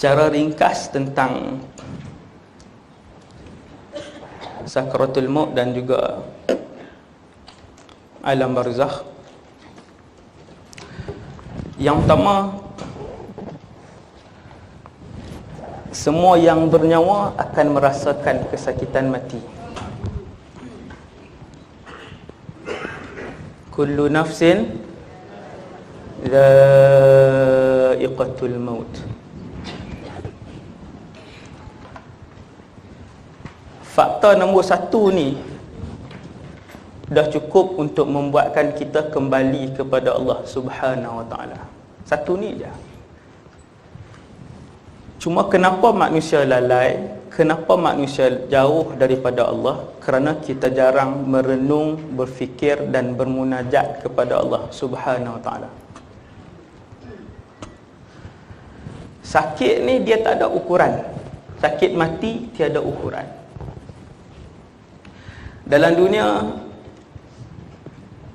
secara ringkas tentang sakaratul maut dan juga alam barzakh. Yang pertama, semua yang bernyawa akan merasakan kesakitan mati. Kullu nafsin dha'iqatul maut. Fakta nombor satu ni dah cukup untuk membuatkan kita kembali kepada Allah Subhanahu Wa Taala. Satu ni je. Cuma kenapa manusia lalai? Kenapa manusia jauh daripada Allah? Kerana kita jarang merenung, berfikir dan bermunajat kepada Allah Subhanahu Wa Taala. Sakit ni dia tak ada ukuran. Sakit mati tiada ukuran. Dalam dunia,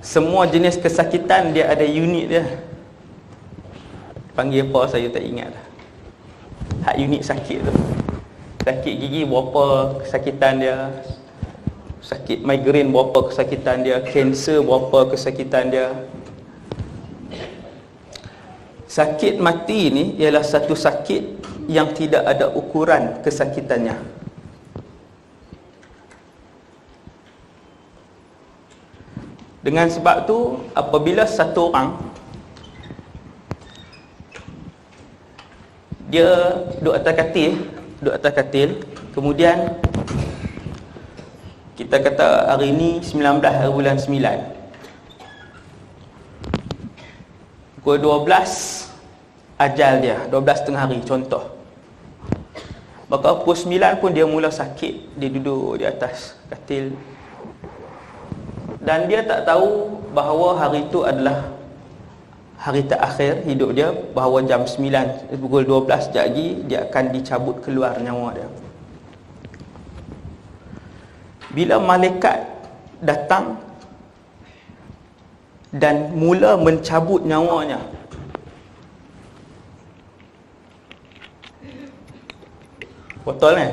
semua jenis kesakitan dia ada unit dia. Panggil apa saya tak ingat dah. Hak unit sakit tu. Sakit gigi berapa kesakitan dia, sakit migraine berapa kesakitan dia, kanser berapa kesakitan dia. Sakit mati ni ialah satu sakit yang tidak ada ukuran kesakitannya. Dengan sebab tu, apabila satu orang dia duduk atas katil, kemudian kita kata hari ni 19 hari bulan 9, pukul 12 ajal dia, 12 tengah hari contoh. Maka pukul 9 pun dia mula sakit, dia duduk di atas katil. Dan dia tak tahu bahawa hari itu adalah hari terakhir hidup dia, bahawa jam 9, pukul 12 sekejap lagi dia akan dicabut keluar nyawa dia. Bila malaikat datang dan mula mencabut nyawanya, botol ni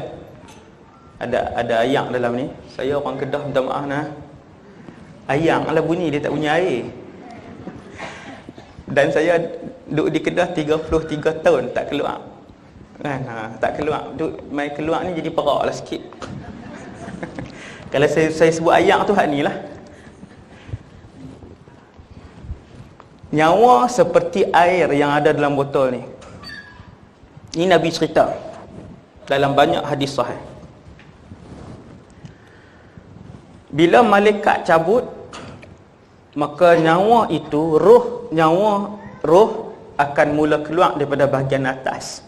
ada ayak dalam ni. Saya orang Kedah, minta maaf nah. Ayang lah bunyi, dia tak punya air. Dan saya duduk di Kedah 33 tahun tak keluar. Kan? Tak keluar. Mai keluar ni jadi perak lah sikit. Kalau saya sebut ayang tu hak ni lah. Nyawa seperti air yang ada dalam botol ni. Ini Nabi cerita dalam banyak hadis sahih. Bila malaikat cabut, maka nyawa itu, roh akan mula keluar daripada bahagian atas.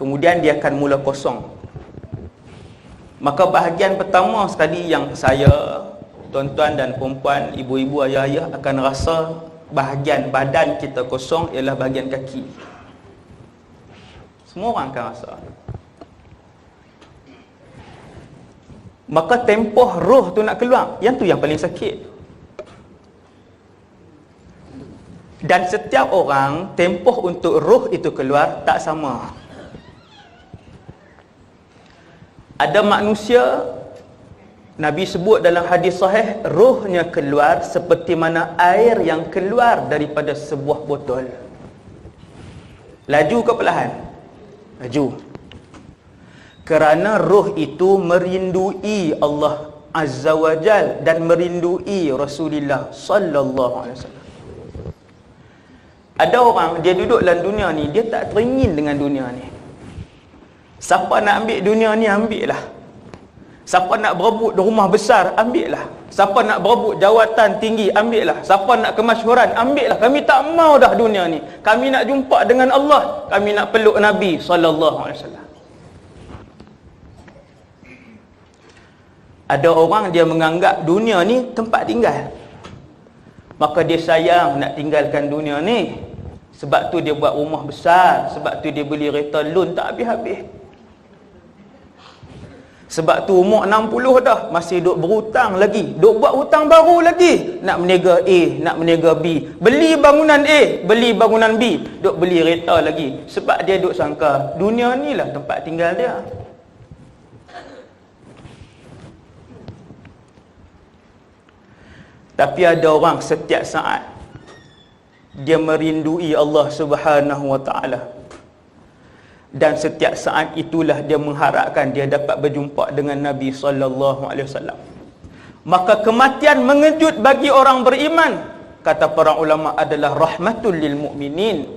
Kemudian dia akan mula kosong. Maka bahagian pertama sekali yang saya, tuan-tuan dan perempuan, ibu-ibu, ayah-ayah akan rasa bahagian badan kita kosong ialah bahagian kaki. Semua orang akan rasa. Maka tempoh roh tu nak keluar, yang tu yang paling sakit. Dan setiap orang, tempoh untuk roh itu keluar tak sama. Ada manusia, Nabi sebut dalam hadis sahih, rohnya keluar seperti mana air yang keluar daripada sebuah botol. Laju ke perlahan? Laju. Kerana roh itu merindui Allah Azza wa Jal dan merindui Rasulullah sallallahu alaihi wasallam. Ada orang dia duduk dalam dunia ni, dia tak teringin dengan dunia ni. Siapa nak ambil dunia ni, ambil lah. Siapa nak berebut rumah besar, ambil lah. Siapa nak berebut jawatan tinggi, ambil lah. Siapa nak kemasyhuran, ambil lah. Kami tak mau dah dunia ni. Kami nak jumpa dengan Allah. Kami nak peluk Nabi sallallahu alaihi wasallam. Ada orang dia menganggap dunia ni tempat tinggal, maka dia sayang nak tinggalkan dunia ni. Sebab tu dia buat rumah besar, sebab tu dia beli kereta loan tak habis-habis. Sebab tu umur 60 dah, masih duk berhutang lagi, duk buat hutang baru lagi, nak meniaga A, nak meniaga B, beli bangunan A, beli bangunan B, duk beli kereta lagi. Sebab dia duk sangka dunia ni lah tempat tinggal dia. Tapi ada orang setiap saat dia merindui Allah Subhanahu Wa Taala, dan setiap saat itulah dia mengharapkan dia dapat berjumpa dengan Nabi sallallahu alaihi wasallam. Maka kematian mengejut bagi orang beriman, kata para ulama, adalah rahmatul lil mukminin.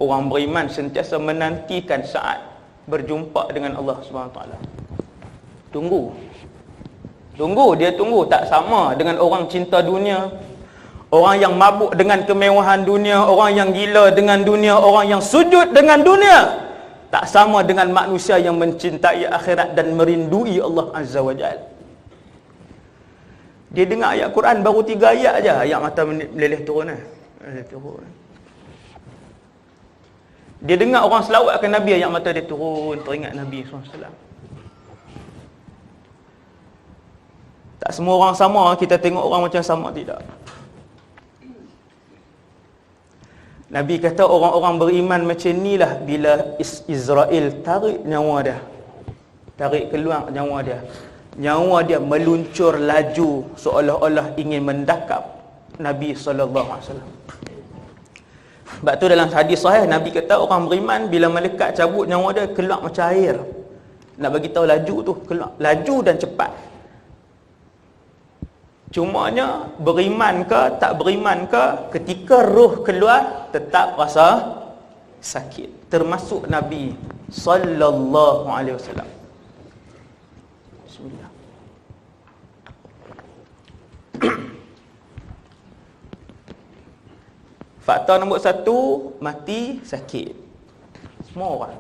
Orang beriman sentiasa menantikan saat berjumpa dengan Allah Subhanahu Wa Taala. Tunggu, dia tunggu. Tak sama dengan orang cinta dunia, orang yang mabuk dengan kemewahan dunia, orang yang gila dengan dunia, orang yang sujud dengan dunia. Tak sama dengan manusia yang mencintai akhirat dan merindui Allah Azza wa Jalla. Dia dengar ayat Quran baru 3 ayat aja, ayat mata meleleh turun. Dia dengar orang selawatkan Nabi, ayat mata dia turun, teringat Nabi SAW. Tak semua orang sama, kita tengok orang macam sama, tidak. Nabi kata orang-orang beriman macam ni lah bila Israel tarik nyawa dia, tarik keluar nyawa dia, nyawa dia meluncur laju seolah-olah ingin mendakap Nabi SAW. Sebab tu dalam hadis sahih Nabi kata orang beriman bila malaikat cabut nyawa dia keluar macam air. Nak bagi tahu laju tu, keluar laju dan cepat. Cumanya beriman ke tak beriman ke, ketika roh keluar tetap rasa sakit. Termasuk Nabi sallallahu alaihi wasallam. Bismillah. Faktor nombor 1, mati sakit. Semua orang.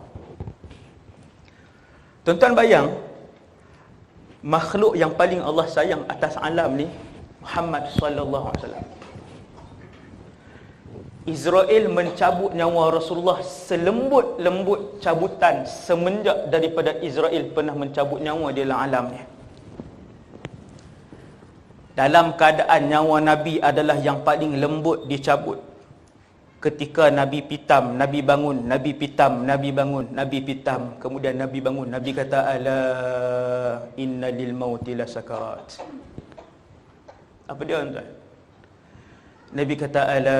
Tuan-tuan bayang, makhluk yang paling Allah sayang atas alam ni, Muhammad sallallahu alaihi wasallam. Israel mencabut nyawa Rasulullah selembut-lembut cabutan semenjak daripada Israel pernah mencabut nyawa di dalam alam ni. Dalam keadaan nyawa Nabi adalah yang paling lembut dicabut. Ketika Nabi pitam, Nabi bangun, Nabi pitam, Nabi bangun, Nabi pitam, kemudian Nabi bangun. Nabi kata, ala inna lil mauti la sakarat. Apa dia tuan? Nabi kata, ala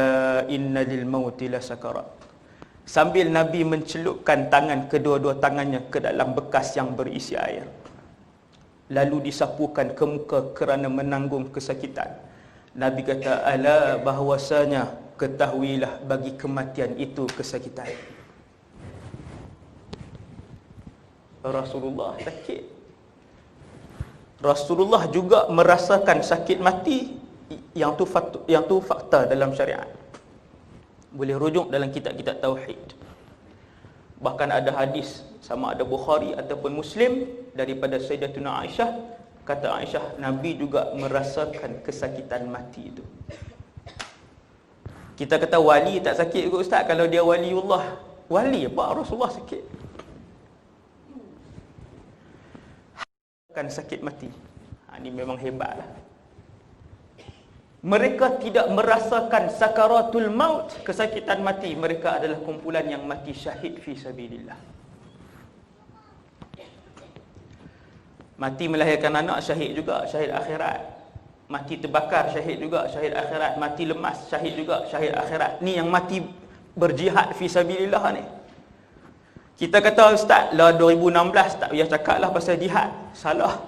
inna lil mauti la sakarat. Sambil Nabi mencelupkan tangan, kedua-dua tangannya ke dalam bekas yang berisi air, lalu disapukan ke muka kerana menanggung kesakitan. Nabi kata, ala bahwasanya ketahuilah bagi kematian itu kesakitan. Rasulullah sakit. Rasulullah juga merasakan sakit mati. Yang tu fakta dalam syariat. Boleh rujuk dalam kitab-kitab tauhid. Bahkan ada hadis, sama ada Bukhari ataupun Muslim, daripada Sayyidatuna Aisyah. Kata Aisyah, Nabi juga merasakan kesakitan mati itu. Kita kata wali tak sakit ke ustaz? Kalau dia waliullah, wali apa? Rasulullah sakit. Kan sakit mati. Ini memang hebatlah. Mereka tidak merasakan sakaratul maut, kesakitan mati. Mereka adalah kumpulan yang mati syahid fi sabilillah. Mati melahirkan anak, syahid juga, syahid akhirat. Mati terbakar, syahid juga, syahid akhirat. Mati lemas, syahid juga, syahid akhirat. Ni yang mati berjihad fi sabilillah ni. Kita kata ustaz lah 2016 tak payah cakap lah pasal jihad. Salah.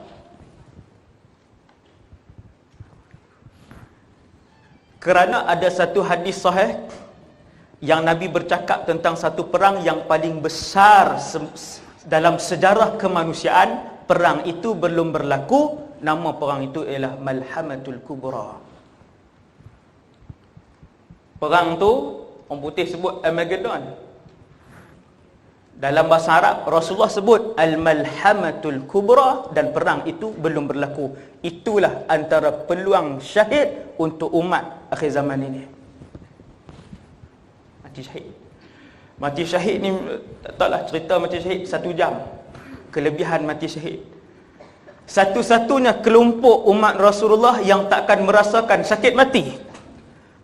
Kerana ada satu hadis sahih yang Nabi bercakap tentang satu perang yang paling besar dalam sejarah kemanusiaan. Perang itu belum berlaku. Nama perang itu ialah Malhamatul Kubra. Perang tu orang putih sebut Armageddon. Dalam bahasa Arab Rasulullah sebut Al-Malhamatul Kubra, dan perang itu belum berlaku. Itulah antara peluang syahid untuk umat akhir zaman ini. Mati syahid. Mati syahid ni tak tahulah, cerita mati syahid 1 jam. kelebihan mati syahid. Satu-satunya kelompok umat Rasulullah yang takkan merasakan sakit mati.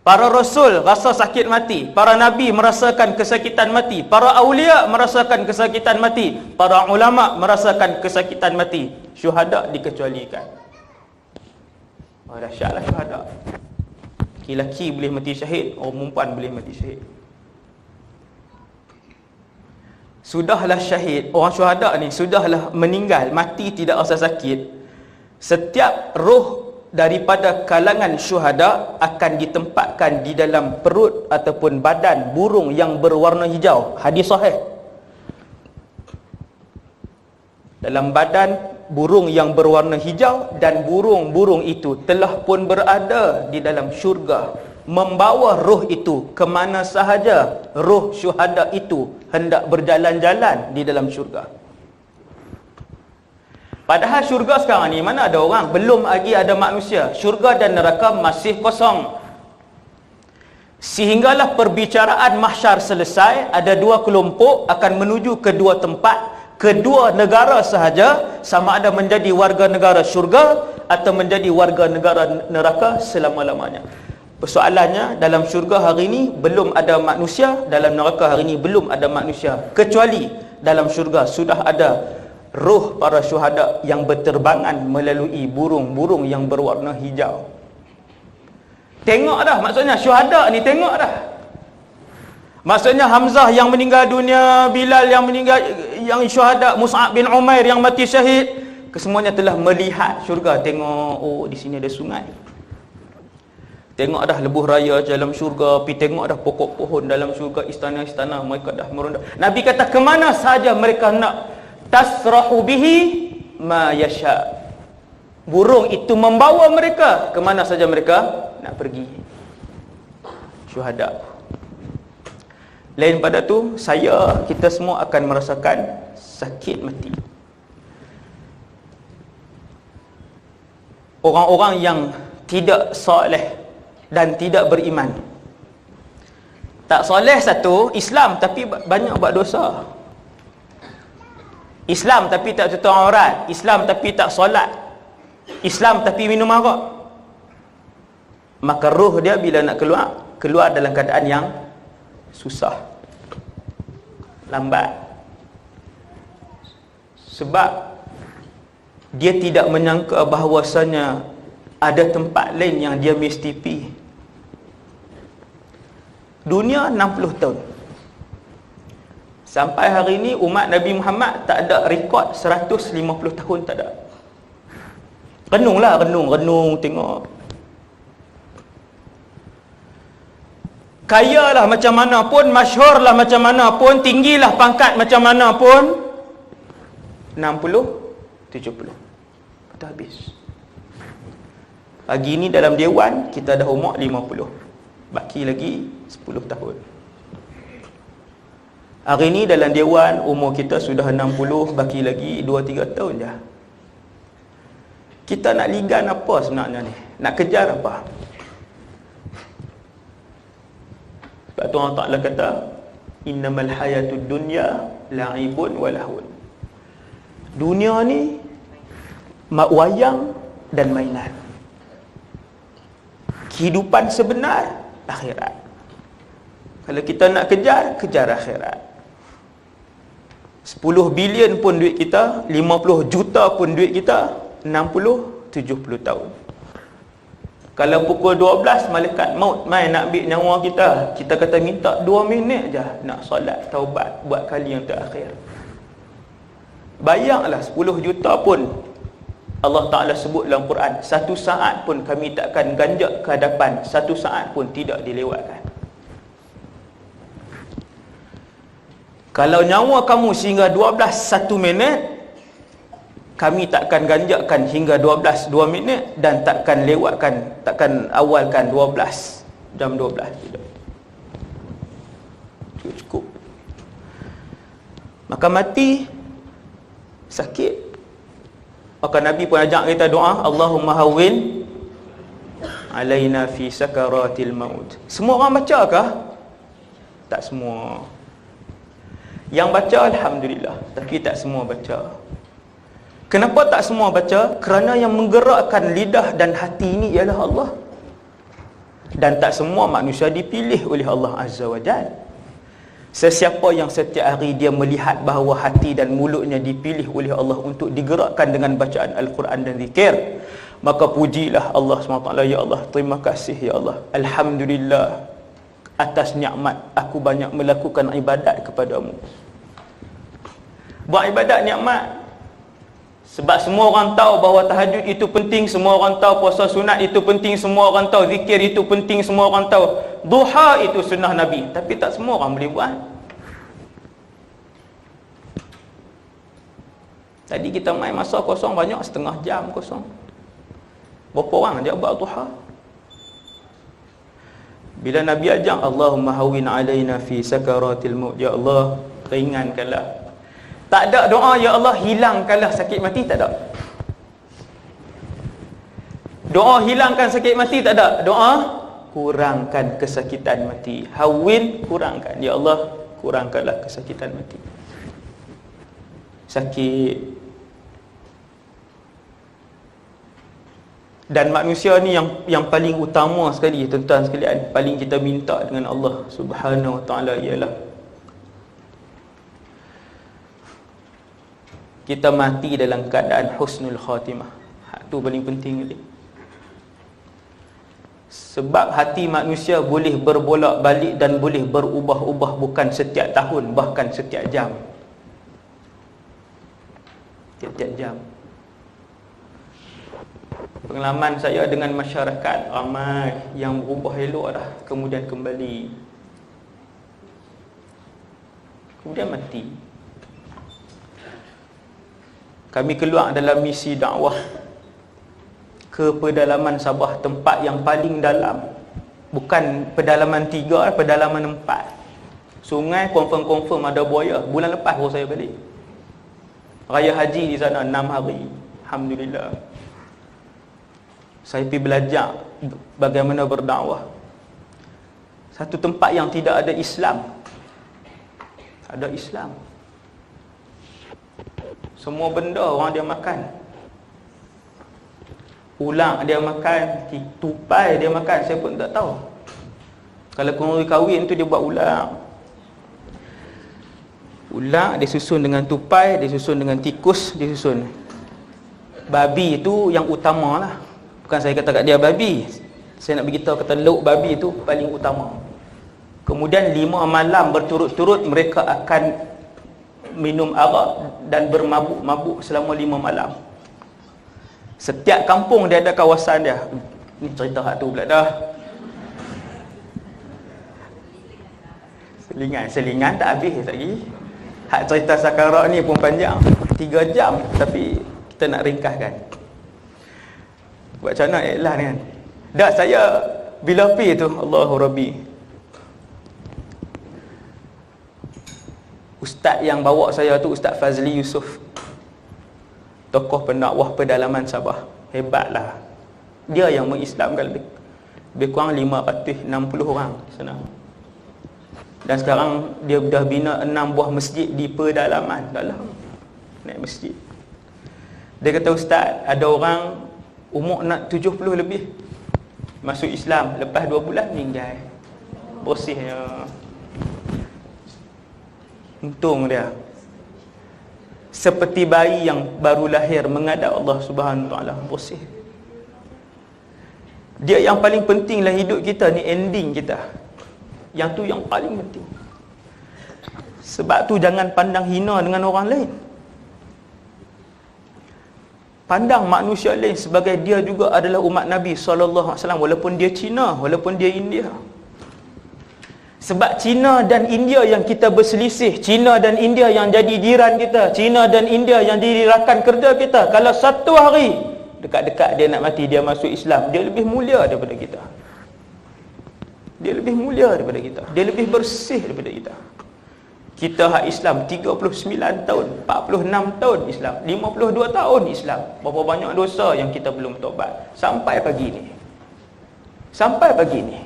Para Rasul rasa sakit mati, para Nabi merasakan kesakitan mati, para awliya merasakan kesakitan mati, para ulama merasakan kesakitan mati. Syuhada dikecualikan. Oh, dahsyatlah syuhada. Laki-laki boleh mati syahid, orang perempuan boleh mati syahid. Sudahlah syahid, orang syuhada ni sudahlah meninggal, mati tidak rasa sakit. Setiap roh daripada kalangan syuhada akan ditempatkan di dalam perut ataupun badan burung yang berwarna hijau. Hadis sahih. Dalam badan burung yang berwarna hijau, dan burung-burung itu telah pun berada di dalam syurga, membawa roh itu ke mana sahaja roh syuhada itu hendak berjalan-jalan di dalam syurga. Padahal syurga sekarang ni mana ada orang, belum lagi ada manusia. Syurga dan neraka masih kosong. Sehinggalah perbicaraan mahsyar selesai, ada dua kelompok akan menuju kedua tempat, kedua negara sahaja, sama ada menjadi warga negara syurga atau menjadi warga negara neraka selama-lamanya. Persoalannya, dalam syurga hari ini belum ada manusia, dalam neraka hari ini belum ada manusia, kecuali dalam syurga sudah ada roh para syuhada yang berterbangan melalui burung-burung yang berwarna hijau. Tengok dah, maksudnya syuhada ni tengok dah. Maksudnya Hamzah yang meninggal dunia, Bilal yang meninggal, yang syuhada, Mus'ab bin Umair yang mati syahid, kesemuanya telah melihat syurga. Tengok, oh di sini ada sungai. Tengok dah lebuh raya dalam syurga, pergi tengok dah pokok pohon dalam syurga, istana-istana mereka dah meronda. Nabi kata ke mana sahaja mereka nak, tasrahu bihi ma yasha. Burung itu membawa mereka ke mana saja mereka nak pergi. Syuhada. Lain pada tu, kita semua akan merasakan sakit mati. Orang-orang yang tidak soleh dan tidak beriman. Tak soleh satu, Islam tapi banyak buat dosa. Islam tapi tak tutup aurat, Islam tapi tak solat, Islam tapi minum arak. Maka roh dia bila nak keluar dalam keadaan yang susah, lambat. Sebab dia tidak menyangka bahawasanya ada tempat lain yang dia mesti pergi. Dunia 60 tahun. Sampai hari ini umat Nabi Muhammad tak ada rekod 150 tahun, tak ada. Renunglah, renung tengok. Kayalah macam mana pun, masyhurlah macam mana pun, tinggilah pangkat macam mana pun, 60, 70. Betul habis. Pagi ni dalam dewan kita dah umur 50. Baki lagi 10 tahun. Hari ni dalam dewan umur kita sudah 60, baki lagi 2-3 tahun je. Kita nak ligan apa sebenarnya ni? Nak kejar apa? Sebab tu Allah Ta'ala kata, innamal hayatud dunya la'ibun wa lahun. Dunia ni wayang dan mainan. Kehidupan sebenar akhirat. Kalau kita nak kejar akhirat. 10 bilion pun duit kita, 50 juta pun duit kita, 60-70 tahun. Kalau pukul 12 malaikat maut mai nak ambil nyawa kita, kita kata minta 2 minit je nak solat taubat buat kali yang terakhir. Bayanglah 10 juta pun Allah Ta'ala sebut dalam Quran, satu saat pun kami takkan ganjak ke hadapan, satu saat pun tidak dilewatkan. Kalau nyawa kamu sehingga 12 1 minit, kami takkan ganjakkan hingga 12 2 minit dan takkan lewatkan, takkan awalkan 12 jam 12 tidak. Cukup. Maka mati sakit. Maka Nabi pun ajak kita doa, Allahumma hawwin alaina fi sakaratil maut. Semua orang bacakah? Tak semua. Yang baca alhamdulillah, tapi tak semua baca. Kenapa tak semua baca? Kerana yang menggerakkan lidah dan hati ini ialah Allah. Dan tak semua manusia dipilih oleh Allah Azza wa Jalla. Sesiapa yang setiap hari dia melihat bahawa hati dan mulutnya dipilih oleh Allah untuk digerakkan dengan bacaan Al-Quran dan zikir, maka pujilah Allah SWT. Ya Allah, terima kasih ya Allah, alhamdulillah atas nikmat aku banyak melakukan ibadat kepadamu. Buat ibadat nikmat. Sebab semua orang tahu bahawa tahajud itu penting, semua orang tahu puasa sunat itu penting, semua orang tahu zikir itu penting, semua orang tahu duha itu sunnah Nabi, tapi tak semua orang boleh buat. Tadi kita main masa kosong banyak, setengah jam kosong. Berapa orang dia buat duha? Bila Nabi ajak, Allahumma hawin alaina fi sakaratil maut, ya Allah ringankanlah. Tak ada doa ya Allah hilangkanlah sakit mati, tak ada. Doa hilangkan sakit mati tak ada. Doa kurangkan kesakitan mati. Hawin, kurangkan. Ya Allah, kurangkanlah kesakitan mati. Sakit. Dan manusia ni yang paling utama sekali, tuan-tuan sekalian, paling kita minta dengan Allah Subhanahu wa taala ialah kita mati dalam keadaan husnul khatimah. Hak tu paling penting sekali. Sebab hati manusia boleh berbolak balik dan boleh berubah-ubah, bukan setiap tahun, bahkan setiap jam. Setiap jam. Pengalaman saya dengan masyarakat, ramai yang berubah elok dah, kemudian kembali, kemudian mati. Kami keluar dalam misi dakwah ke pedalaman Sabah, tempat yang paling dalam. Bukan pedalaman 3, pedalaman 4. Sungai confirm ada buaya. Bulan lepas baru saya balik. Raya haji di sana 6 hari. Alhamdulillah. Saya pergi belajar bagaimana berdakwah. Satu tempat yang tidak ada Islam. Ada Islam. Semua benda orang dia makan. Ulang dia makan, tupai dia makan, saya pun tak tahu. Kalau kurang kahwin tu dia buat ulang. Ulang dia susun dengan tupai, dia susun dengan tikus, dia susun. Babi itu yang utama lah. Bukan saya kata kat dia babi. Saya nak beritahu kata lauk babi itu paling utama. Kemudian 5 malam berturut-turut mereka akan minum arak dan bermabuk-mabuk selama 5 malam. Setiap kampung dia ada kawasan dia. Ni cerita hak tu pula dah. Selingan tak habis lagi. Hak cerita sakarat ni pun panjang, 3 jam, tapi kita nak ringkaskan. Buat macam mana iklan kan. Dah saya bila pergi tu, Allahu Rabbi, ustaz yang bawa saya tu Ustaz Fazli Yusof, tokoh pendakwah pedalaman Sabah. Hebatlah. Dia yang mengislamkan lebih kurang 560 orang di sana. Dan sekarang dia dah bina 6 buah masjid di pedalaman dalam. Naik masjid. Dia kata, Ustaz, ada orang umur nak 70 lebih masuk Islam, lepas 2 bulan meninggal. Bersihnya. Untung dia. Seperti bayi yang baru lahir menghadap Allah Subhanahu Wa Taala, bersih. Dia yang paling penting lah hidup kita ni, ending kita. Yang tu yang paling penting. Sebab tu jangan pandang hina dengan orang lain. Pandang manusia lain sebagai dia juga adalah umat Nabi SAW, walaupun dia Cina, walaupun dia India. Sebab Cina dan India yang kita berselisih, Cina dan India yang jadi jiran kita, Cina dan India yang jadi rakan kerja kita, kalau satu hari dekat-dekat dia nak mati, dia masuk Islam, dia lebih mulia daripada kita. Dia lebih mulia daripada kita. Dia lebih bersih daripada kita. Kita hak Islam 39 tahun, 46 tahun Islam, 52 tahun Islam. Berapa banyak dosa yang kita belum taubat sampai pagi ni. Sampai pagi ni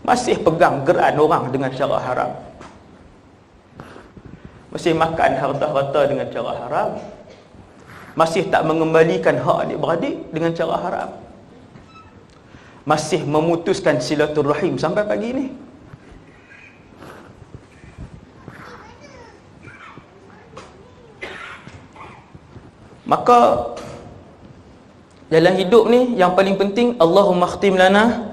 masih pegang geran orang dengan cara haram. masih makan harta-harta dengan cara haram, masih tak mengembalikan hak adik-beradik dengan cara haram, masih memutuskan silaturahim sampai pagi ini. Maka dalam hidup ni yang paling penting, Allahumma khtim lana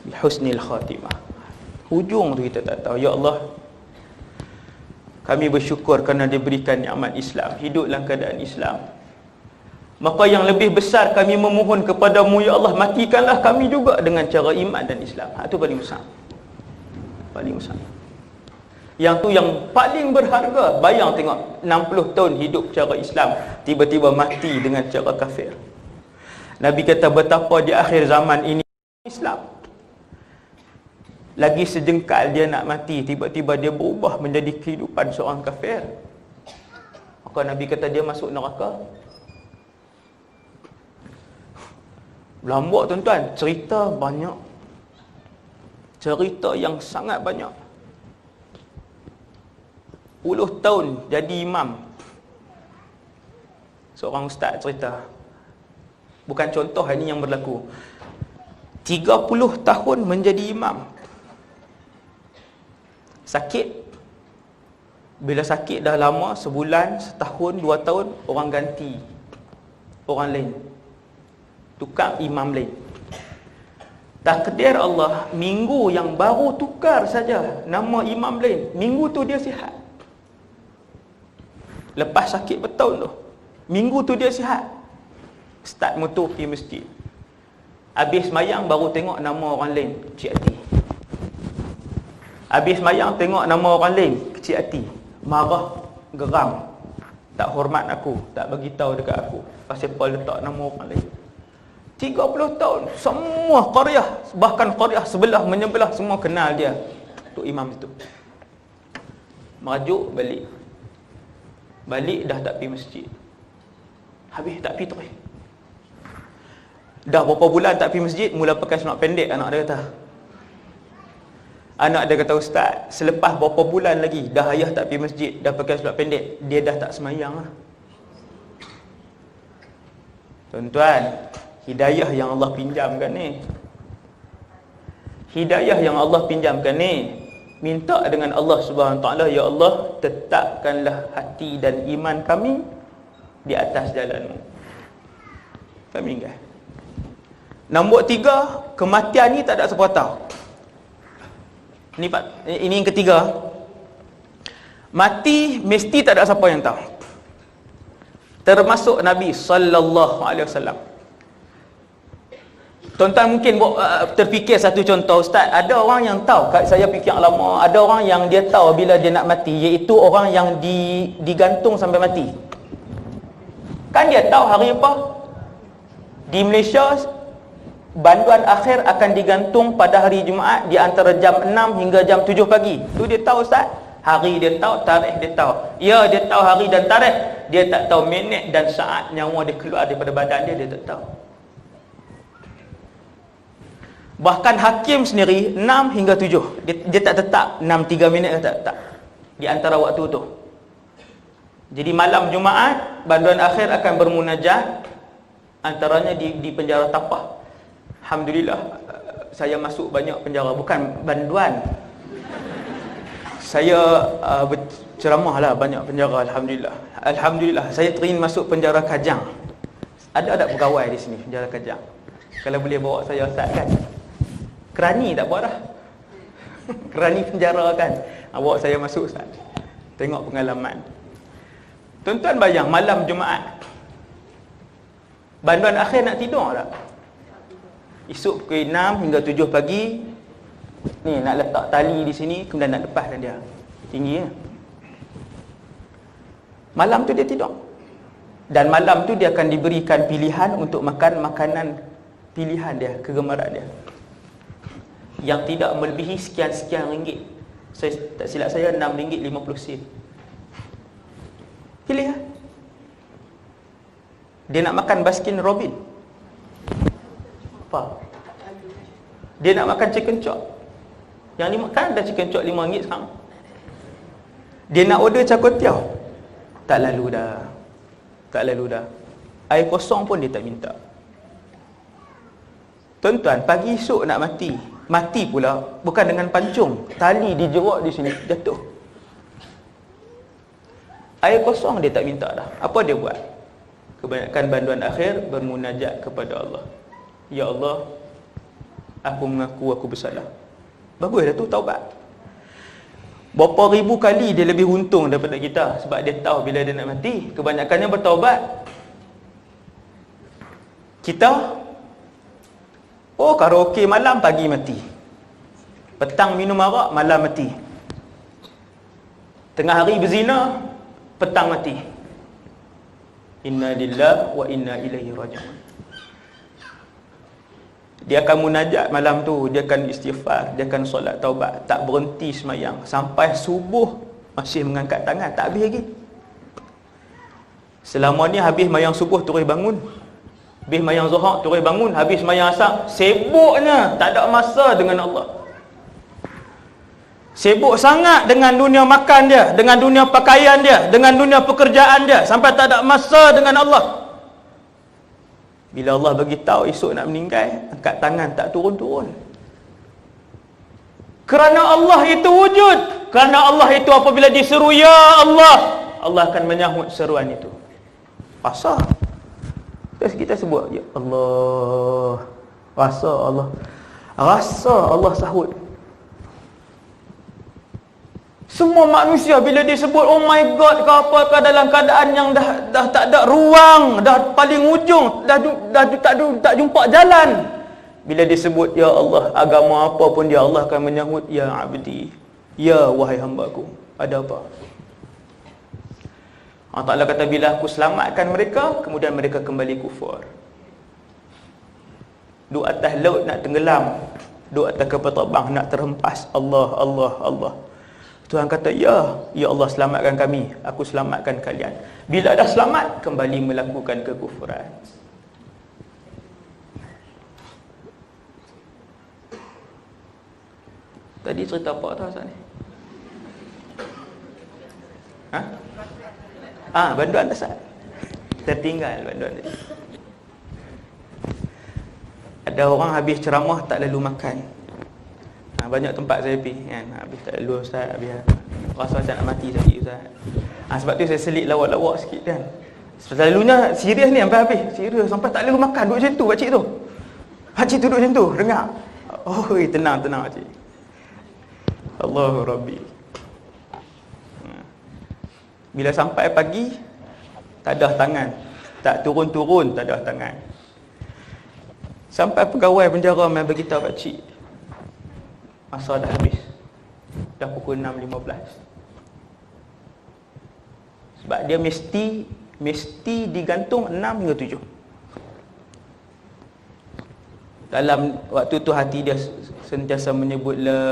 bi husnil khatimah. Hujung tu kita tak tahu. Ya Allah, kami bersyukur kerana diberikan nikmat Islam, hidup dalam keadaan Islam. Maka yang lebih besar kami memohon kepadamu, ya Allah, matikanlah kami juga dengan cara iman dan Islam. Itu paling besar. Paling besar. Yang tu yang paling berharga. Bayang tengok 60 tahun hidup cara Islam, tiba-tiba mati dengan cara kafir. Nabi kata betapa di akhir zaman ini Islam, lagi sejengkal dia nak mati, tiba-tiba dia berubah menjadi kehidupan seorang kafir. Maka Nabi kata dia masuk neraka. Lambak tuan-tuan, cerita banyak. Cerita yang sangat banyak. 10 tahun jadi imam. Seorang ustaz cerita. Bukan contoh, ini yang berlaku. 30 tahun menjadi imam. Sakit. Bila sakit dah lama, sebulan, setahun, 2 tahun, orang ganti. Orang lain. Tukar imam lain. Takdir Allah, minggu yang baru tukar saja nama imam lain, minggu tu dia sihat. Lepas sakit bertahun tu, minggu tu dia sihat. Start motor pergi masjid. Habis mayang baru tengok nama orang lain, kecil hati. Habis mayang tengok nama orang lain, kecil hati. Marah, geram. Tak hormat aku, tak bagi tahu dekat aku. Pasal apa letak nama orang lain. 30 tahun, semua qaryah, bahkan qaryah sebelah menyebelah semua kenal dia, tu imam itu. Merajuk balik. Balik dah tak pergi masjid. Habis tak pergi terus. Dah berapa bulan tak pergi masjid, mula pakai seluar pendek anak dia kata. Anak dia kata, ustaz, selepas berapa bulan lagi dah ayah tak pergi masjid, dah pakai seluar pendek, dia dah tak semayang lah. Tuan-tuan, hidayah yang Allah pinjamkan ni, hidayah yang Allah pinjamkan ni, minta dengan Allah Subhanahu Wa Taala, ya Allah, tetapkanlah hati dan iman kami di atas jalan-Mu. Faham enggak? Nombor 3, kematian ni tak ada siapa tahu. Ini yang ketiga. Mati mesti tak ada siapa yang tahu. Termasuk Nabi sallallahu alaihi wasallam. Tuan-tuan mungkin terfikir satu contoh, ustaz, ada orang yang tahu, saya fikir lama, ada orang yang dia tahu bila dia nak mati, iaitu orang yang digantung sampai mati. Kan dia tahu hari apa? Di Malaysia, banduan akhir akan digantung pada hari Jumaat di antara jam 6 hingga jam 7 pagi. Tu dia tahu, ustaz. Hari dia tahu, tarikh dia tahu. Ya, dia tahu hari dan tarikh. Dia tak tahu minit dan saat nyawa dia keluar daripada badan dia tak tahu. Bahkan hakim sendiri 6 hingga 7. Dia tak tetap 6-3 minit dia tak tetap di antara waktu tu. Jadi malam Jumaat, banduan akhir akan bermunajat, antaranya di penjara Tapah. Alhamdulillah, saya masuk banyak penjara, bukan banduan. Saya berceramah lah banyak penjara, alhamdulillah. Alhamdulillah, saya teringin masuk penjara Kajang. Ada pegawai di sini penjara Kajang. Kalau boleh bawa saya, ustaz, kan? Kerani tak buat dah. Kerani penjara kan. Bawa saya masuk, ustaz. Tengok pengalaman. Tuan-tuan bayang malam Jumaat, banduan akhir nak tidur tak? Esok pukul 6 hingga 7 pagi ni nak letak tali di sini, kemudian nak lepaskan dia. Tinggi ya. Malam tu dia tidur. Dan malam tu dia akan diberikan pilihan untuk makan makanan pilihan dia, kegemaran dia, yang tidak melebihi sekian-sekian ringgit. Saya tak silap saya RM6.50. Pilih lah. Dia nak makan Baskin Robin. Apa? Dia nak makan chicken chop. Yang ni makan ada chicken chop RM5 sekarang. Dia nak order char kway teow, tak lalu dah. Tak lalu dah. Air kosong pun dia tak minta. Tuan-tuan, pagi esok nak mati. Mati pula bukan dengan pancung, tali dijerak di sini, jatuh. Air kosong dia tak minta dah. Apa dia buat? Kebanyakan banduan akhir bermunajat kepada Allah. Ya Allah, aku mengaku aku bersalah. Bagus dah tu, taubat. Berapa ribu kali dia lebih untung daripada kita, sebab dia tahu bila dia nak mati. Kebanyakannya bertaubat. Kita karaoke malam, pagi mati. Petang minum arak, malam mati. Tengah hari berzina, petang mati. Inna lillahi wa inna ilaihi raji'un. Dia akan munajat malam tu, dia akan istighfar, dia akan solat taubat, tak berhenti semayang sampai subuh masih mengangkat tangan, tak habis lagi. Selama ni habis mayang subuh terus bangun, habis mayang zuhur terus bangun, habis mayang asar, sibuknya, tak ada masa dengan Allah. Sibuk sangat dengan dunia makan dia, dengan dunia pakaian dia, dengan dunia pekerjaan dia, sampai tak ada masa dengan Allah. Bila Allah bagi tahu esok nak meninggal, angkat tangan tak turun-turun. Kerana Allah itu wujud. Kerana Allah itu apabila diseru ya Allah, Allah akan menyahut seruan itu. Rasa. Terus kita sebut ya Allah. Rasa Allah. Rasa Allah sahut. Semua manusia bila disebut oh my God ke apakah dalam keadaan yang dah tak ada ruang, dah paling ujung, dah tak jumpa jalan. Bila disebut ya Allah, agama apa pun dia, Allah akan menyahut ya abdi, ya wahai hamba-Ku. Ada apa? Allah Ta'ala kata bila aku selamatkan mereka, kemudian mereka kembali kufur. Duk atas laut nak tenggelam, duk atas kapal terbang nak terhempas, Allah, Allah, Allah. Tuhan kata, ya Allah selamatkan kami, aku selamatkan kalian. Bila dah selamat, kembali melakukan kekufuran. Tadi cerita apa tu Hasan ni? Banduan dasar. Tertinggal banduan tadi. Ada orang habis ceramah tak lalu makan. Banyak tempat saya pergi kan, habis tak lalu Ustaz, habis rasa macam nak mati tadi Ustaz. Sebab tu saya selit lawak-lawak sikit kan. Selalunya serius ni sampai habis, serius sampai tak lalu makan, duduk macam tu pakcik tu. Pakcik tu duduk macam tu, dengar. Tenang pakcik. Allahu Rabbi. Bila sampai pagi, tak ada tangan, tak turun-turun, tak ada tangan. Sampai pegawai penjara mai beritahu pakcik, masa dah habis, dah pukul 6.15. Sebab dia mesti digantung 6 hingga 7. Dalam waktu tu hati dia sentiasa menyebut la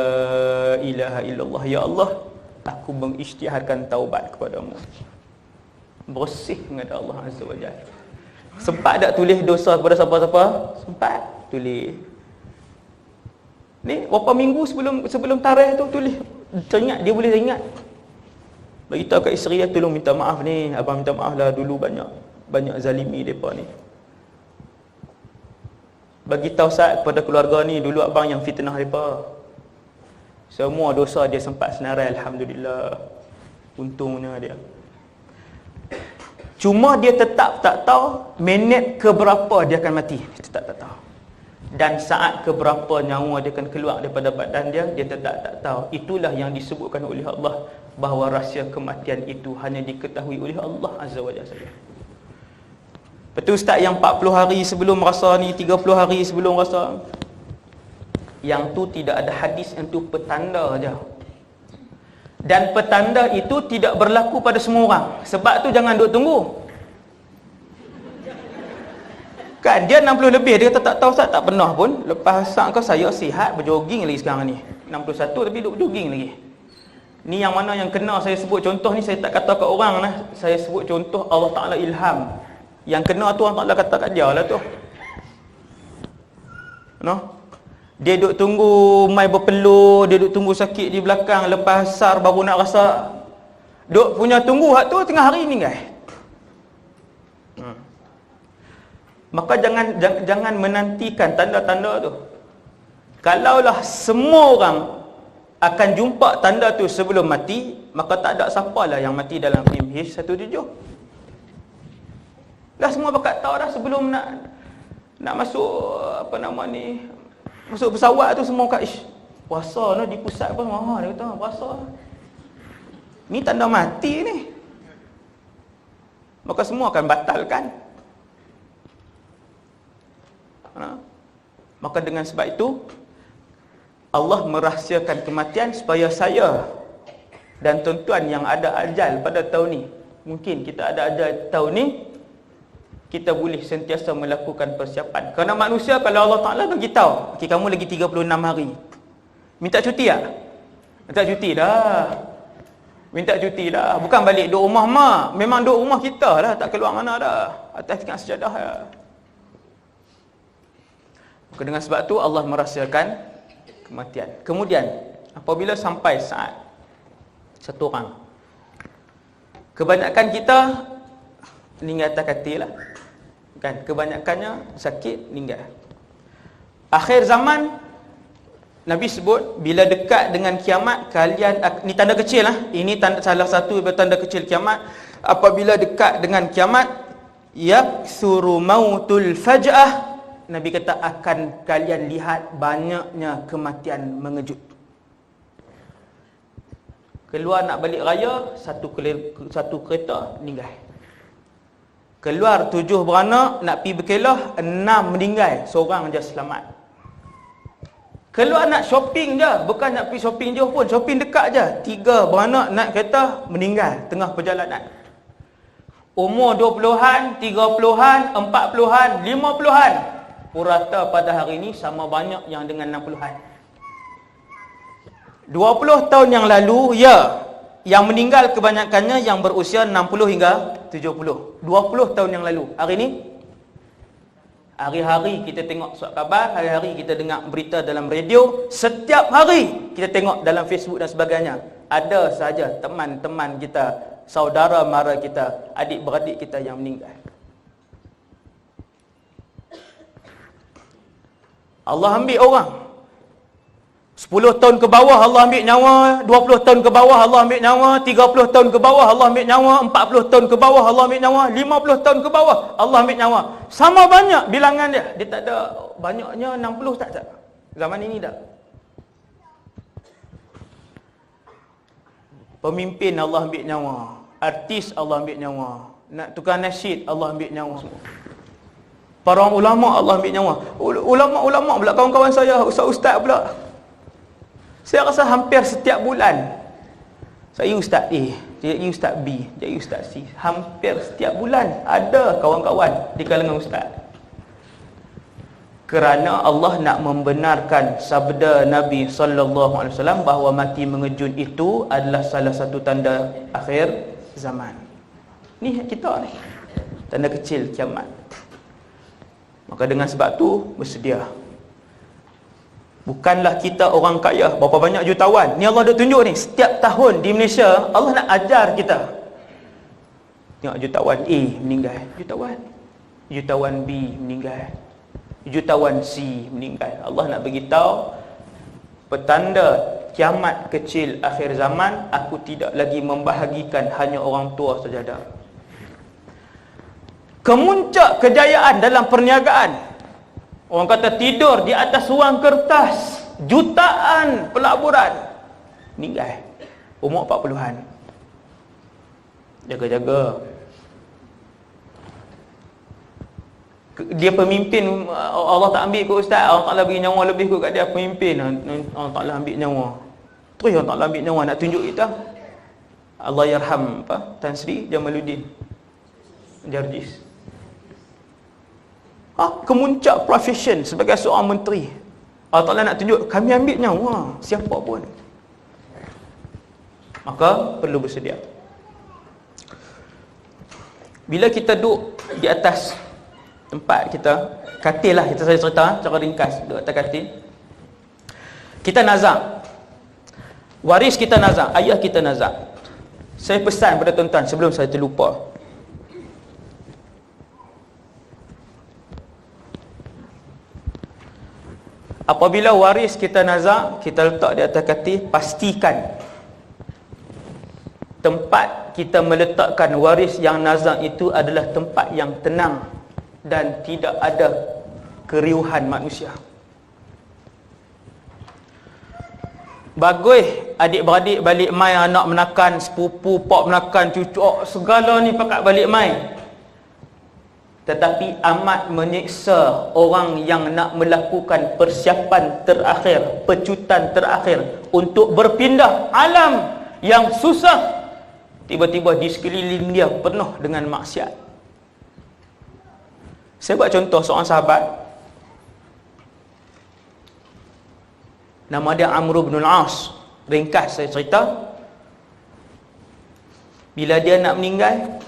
ilaha illallah, ya Allah, aku mengisytiharkan taubat kepadamu, bersih menghadap Allah Azza wa Jalla. Sempat tak tulis dosa kepada siapa-siapa? Sempat tulis. Ni berapa minggu sebelum tarikh tu tulis. Teringat, dia boleh ingat. Bagi tahu kat isteri dia, tolong minta maaf ni, abang minta maaf lah dulu banyak zalimi depa ni. Bagi tahu Ustaz kepada keluarga ni, dulu abang yang fitnah depa. Semua dosa dia sempat senarai, alhamdulillah. Untungnya dia. Cuma dia tetap tak tahu minit ke berapa dia akan mati. Dia tetap tak tahu. Dan saat keberapa nyawa dia akan keluar daripada badan dia, dia tetap tak tahu. Itulah yang disebutkan oleh Allah, bahawa rahsia kematian itu hanya diketahui oleh Allah Azza wa Jalla. Betul Ustaz, yang 40 hari sebelum rasa ni, 30 hari sebelum rasa, yang tu tidak ada hadis, yang tu petanda je. Dan petanda itu tidak berlaku pada semua orang. Sebab tu jangan duk tunggu. Kan dia 60 lebih, dia kata tak tahu Ustaz, tak pernah pun. Lepas sak kau saya sihat, berjoging lagi sekarang ni. 61 tapi duk berjoging lagi. Ni yang mana yang kena saya sebut contoh ni, saya tak kata kat orang lah. Saya sebut contoh Allah Ta'ala ilham. Yang kena tu Allah Ta'ala kata kat dia lah tu. No? Dia duk tunggu mai berpeluh, dia duk tunggu sakit di belakang, lepas sar baru nak rasa. Duk punya tunggu hak tu tengah hari meninggal. Maka jangan menantikan tanda-tanda tu. Kalaulah semua orang akan jumpa tanda tu sebelum mati, maka tak ada siapalah yang mati dalam MH17. Dah semua bakat tahu dah sebelum nak masuk masuk pesawat tu semua kat puasa di pusat pun dia kata puasa. Ni tanda mati ni. Maka semua akan batalkan. Maka dengan sebab itu Allah merahsiakan kematian supaya saya dan tuan-tuan yang ada ajal pada tahun ni, mungkin kita ada ajal tahun ni, kita boleh sentiasa melakukan persiapan. Kerana manusia, kalau Allah Ta'ala bagi tahu, okay, kamu lagi 36 hari, minta cuti tak? Minta cuti dah. Minta cuti dah. Bukan balik duduk rumah mak. Memang duduk rumah kita dah, tak keluar mana dah. Atas tingkat sejadah dah. Maka dengan sebab tu Allah merahsiakan kematian. Kemudian apabila sampai saat satu orang, kebanyakan kita meninggal atas katil lah, kan? Kebanyakannya sakit, meninggal. Akhir zaman, Nabi sebut bila dekat dengan kiamat, kalian, ni tanda kecil lah, ini tanda, salah satu tanda kecil kiamat. Apabila dekat dengan kiamat, yaksuru mautul faj'ah, Nabi kata akan kalian lihat banyaknya kematian mengejut. Keluar nak balik raya, satu kereta meninggal. Keluar 7 beranak nak pergi berkelah, 6 meninggal, seorang je selamat. Keluar nak shopping je, bukan nak pergi shopping jauh pun, shopping dekat je, 3 beranak naik kereta meninggal tengah perjalanan. Umur 20-an, 30-an, 40-an, 50-an, purata pada hari ini sama banyak yang dengan 60-an. 20 tahun yang lalu, yang meninggal kebanyakannya yang berusia 60 hingga 70. 20 tahun yang lalu. Hari ini, hari-hari kita tengok surat khabar, hari-hari kita dengar berita dalam radio, setiap hari kita tengok dalam Facebook dan sebagainya. Ada saja teman-teman kita, saudara mara kita, adik-beradik kita yang meninggal. Allah ambil orang. 10 tahun ke bawah Allah ambil nyawa, 20 tahun ke bawah Allah ambil nyawa, 30 tahun ke bawah Allah ambil nyawa, 40 tahun ke bawah Allah ambil nyawa, 50 tahun ke bawah Allah ambil nyawa. Sama banyak bilangan dia. Dia tak ada banyaknya 60 tak. Zaman ini tak. Pemimpin Allah ambil nyawa, artis Allah ambil nyawa, nak tukar nasyid Allah ambil nyawa semua. Para ulama Allah ambil nyawa. Ulama-ulama pula, kawan-kawan saya, ustaz-ustaz pula. Saya rasa hampir setiap bulan, saya ustaz A, jadi ustaz B, jadi ustaz C. Hampir setiap bulan ada kawan-kawan di kalangan ustaz. Kerana Allah nak membenarkan sabda Nabi SAW bahawa mati mengejut itu adalah salah satu tanda akhir zaman. Ni kita ni, tanda kecil kiamat. Maka dengan sebab tu bersedia. Bukanlah kita orang kaya, berapa banyak jutawan. Ni Allah dah tunjuk ni, setiap tahun di Malaysia Allah nak ajar kita. Tengok jutawan A meninggal, jutawan B meninggal, jutawan C meninggal. Allah nak bagi tahu petanda kiamat kecil akhir zaman, aku tidak lagi membahagikan hanya orang tua sajadah. Kemuncak kejayaan dalam perniagaan, orang kata tidur di atas wang kertas, jutaan pelaburan meninggal, umur 40-an. Jaga-jaga. Dia pemimpin, Allah tak ambil ke ustaz, Allah Ta'ala bagi nyawa lebih kot kat dia, pemimpin, Allah Ta'ala ambil nyawa. Terus Allah Ta'ala ambil nyawa, nak tunjuk kita. Allah yarham Tan Sri Jamaluddin Jarjis. Kemuncak profession sebagai seorang menteri, Allah Ta'ala nak tunjuk, kami ambil nyawa siapa pun. Maka perlu bersedia. Bila kita duduk di atas tempat kita, katil lah, kita saya cerita secara ringkas, duduk atas katil, kita nazak, waris kita nazak, ayah kita nazak, Saya pesan pada tuan-tuan sebelum saya terlupa. Apabila waris kita nazak, kita letak di atas katil, pastikan tempat kita meletakkan waris yang nazak itu adalah tempat yang tenang dan tidak ada keriuhan manusia. Bagus adik-beradik balik mai, anak menakan, sepupu, pak menakan, cucu, segala ni pakat balik mai. Tetapi amat menyiksa orang yang nak melakukan persiapan terakhir, pecutan terakhir untuk berpindah alam yang susah. Tiba-tiba di sekeliling dia penuh dengan maksiat. Saya buat contoh seorang sahabat, nama dia Amr bin Al-As. Ringkas saya cerita. Bila dia nak meninggal,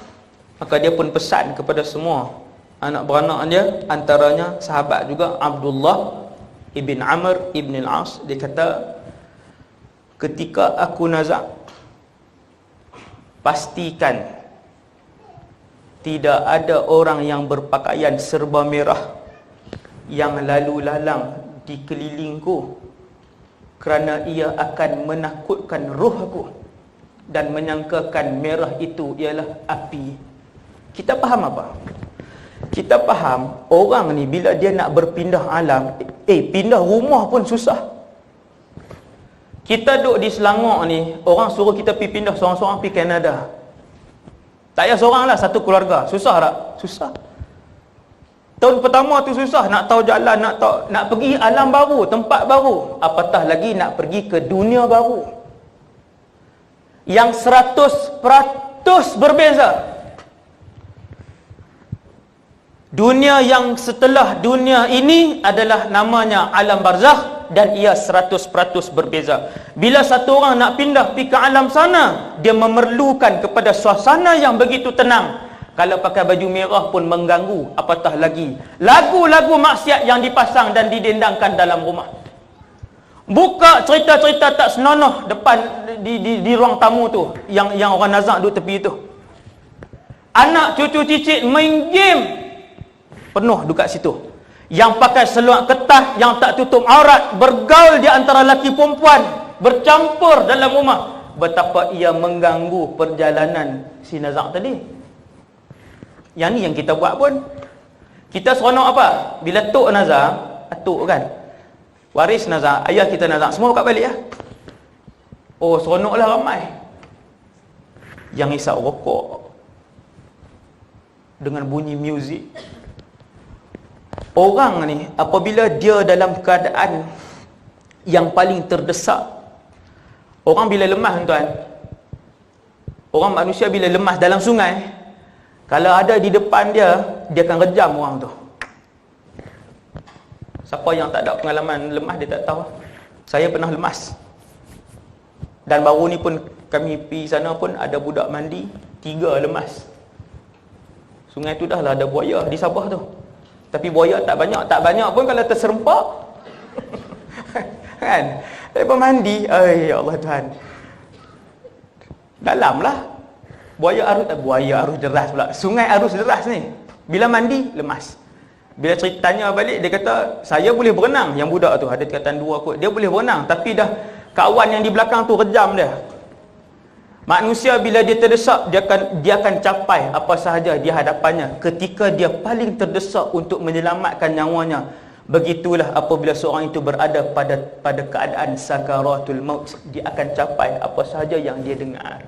maka dia pun pesan kepada semua anak beranak dia, antaranya sahabat juga Abdullah ibn Amr ibn Al-As. Dia kata, ketika aku nazak, pastikan tidak ada orang yang berpakaian serba merah yang lalu lalang di kelilingku, kerana ia akan menakutkan roh aku dan menyangkakan merah itu ialah api. Kita faham apa? Kita faham orang ni bila dia nak berpindah alam, pindah rumah pun susah. Kita duduk di Selangor ni, orang suruh kita pergi pindah seorang-seorang pergi Kanada. Tak payah seorang lah, satu keluarga. Susah tak? Susah. Tahun pertama tu susah, nak tahu jalan, nak pergi alam baru, tempat baru. Apatah lagi nak pergi ke dunia baru yang 100% berbeza. Dunia yang setelah dunia ini adalah namanya alam barzakh, dan ia 100% berbeza. Bila satu orang nak pindah pergi ke alam sana, dia memerlukan kepada suasana yang begitu tenang. Kalau pakai baju merah pun mengganggu, apatah lagi lagu-lagu maksiat yang dipasang dan didendangkan dalam rumah. Buka cerita-cerita tak senonoh depan di ruang tamu tu, yang orang nazak duduk tepi tu. Anak cucu cicit main game penuh dekat situ. Yang pakai seluar ketat yang tak tutup aurat, bergaul di antara lelaki perempuan, bercampur dalam rumah. Betapa ia mengganggu perjalanan si nazak tadi. Yang ni yang kita buat pun. Kita seronok apa? Bila tok nazak, atuk kan, waris nazak, ayah kita nazak, semua buka balik lah. Oh, seronoklah ramai. Yang isap rokok dengan bunyi muzik. Orang ni apabila dia dalam keadaan yang paling terdesak, orang bila lemah tuan, orang manusia bila lemah dalam sungai, kalau ada di depan dia akan rejam orang tu. Siapa yang tak ada pengalaman lemah dia tak tahu. Saya pernah lemas. Dan baru ni pun kami pergi sana pun ada budak mandi, 3 lemas. Sungai tu dah lah ada buaya di Sabah tu. Tapi buaya tak banyak pun kalau terserempak. Kan? Lepas mandi, ya Allah Tuhan. Dalam lah. Buaya arus deras pula. Sungai arus deras ni. Bila mandi, lemas. Bila ceritanya balik, dia kata, saya boleh berenang. Yang budak tu, ada tingkatan 2 kot. Dia boleh berenang, tapi dah kawan yang di belakang tu rejam dia. Manusia bila dia terdesak, dia akan capai apa sahaja di hadapannya ketika dia paling terdesak untuk menyelamatkan nyawanya. Begitulah apabila seorang itu berada pada keadaan sakaratul maut, dia akan capai apa sahaja yang dia dengar.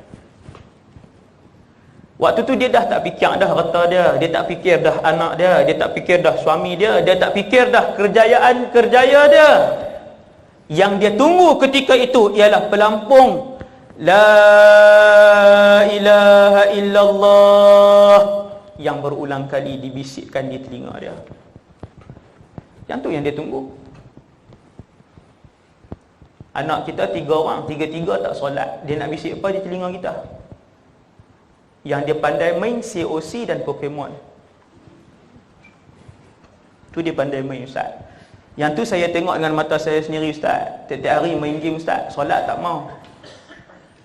Waktu tu dia dah tak fikir dah harta dia tak fikir dah anak dia tak fikir dah suami dia tak fikir dah kerjaya dia. Yang dia tunggu ketika itu ialah pelampung La ilaha illallah yang berulang kali dibisikkan di telinga dia. Yang tu yang dia tunggu. Anak kita 3 orang, 3-3 tak solat. Dia nak bisik apa di telinga kita? Yang dia pandai main COC dan Pokemon. Tu dia pandai main, Ustaz. Yang tu saya tengok dengan mata saya sendiri, Ustaz. Tiap-tiap hari main game, Ustaz. Solat tak mau.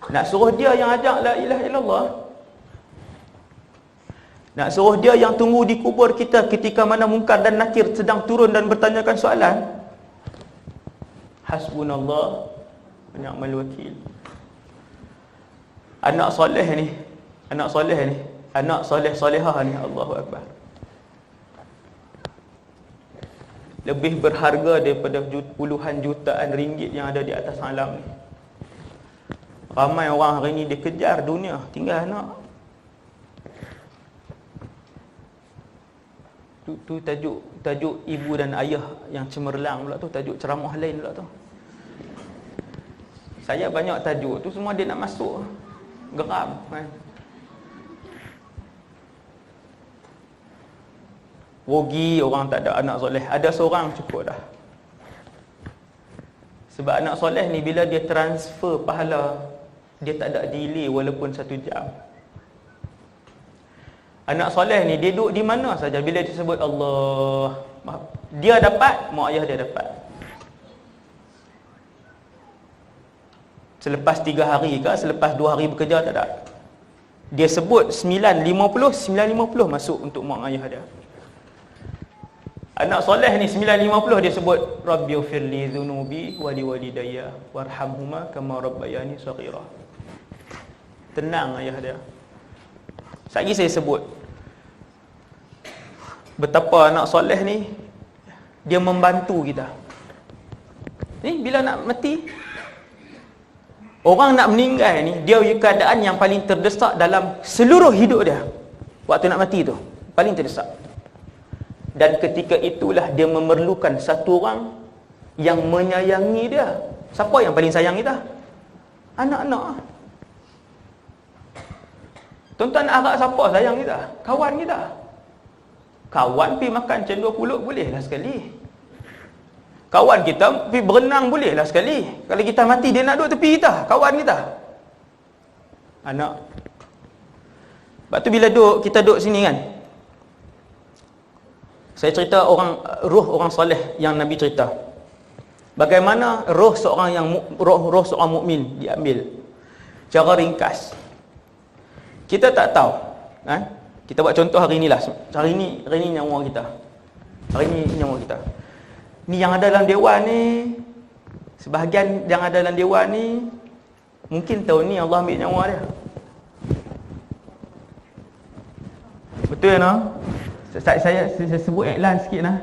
Nak suruh dia yang ajak la ilaha illallah. Nak suruh dia yang tunggu di kubur kita ketika mana Munkar dan Nakir sedang turun dan bertanyakan soalan. Hasbunallah wa ni'mal wakil. Anak soleh ni, anak soleh-solehah ni, Allahu Akbar, lebih berharga daripada puluhan jutaan ringgit yang ada di atas alam ni. Ramai orang hari ni dia kejar dunia, tinggal anak. Tu tajuk ibu dan ayah yang cemerlang pula tu, tajuk ceramah lain pula tu. Saya banyak tajuk tu semua dia nak masuk, geram kan. Rugi orang tak ada anak soleh. Ada seorang cukup dah. Sebab anak soleh ni bila dia transfer pahala, dia tak ada delay walaupun 1 jam. Anak soleh ni dia duduk di mana saja, bila dia sebut Allah, dia dapat, mak ayah dia dapat. Selepas 3 hari ke, selepas 2 hari bekerja, tak ada. Dia sebut 9.50 masuk untuk mak ayah dia. Anak soleh ni 9.50 dia sebut Rabbighfirli dzunubi wa liwalidayya warhamhuma kama rabbayani shaghira. Tenang ayah dia. Sekali saya sebut betapa anak soleh ni dia membantu kita. Ni bila nak mati, orang nak meninggal ni, dia keadaan yang paling terdesak dalam seluruh hidup dia. Waktu nak mati tu paling terdesak. Dan ketika itulah dia memerlukan satu orang yang menyayangi dia. Siapa yang paling sayang kita? Anak-anak. Tuan-tuan nak harap siapa sayang kita? Kawan kita. Kawan pergi makan cendol pulut bolehlah sekali. Kawan kita pergi berenang bolehlah sekali. Kalau kita mati dia nak duduk tepi kita, kawan kita. Anak. Sebab tu bila kita duduk sini kan, saya cerita roh orang soleh yang Nabi cerita. Bagaimana roh seorang mukmin diambil. Cara ringkas. Kita tak tahu, kan? Kita buat contoh hari ni lah. Hari ni nyawa kita. Hari ni nyawa kita. Ni yang ada dalam dewan ni, sebahagian yang ada dalam dewan ni, mungkin tahun ni Allah ambil nyawa dia. Betul ya, no? Saya sebut iklan sikit lah.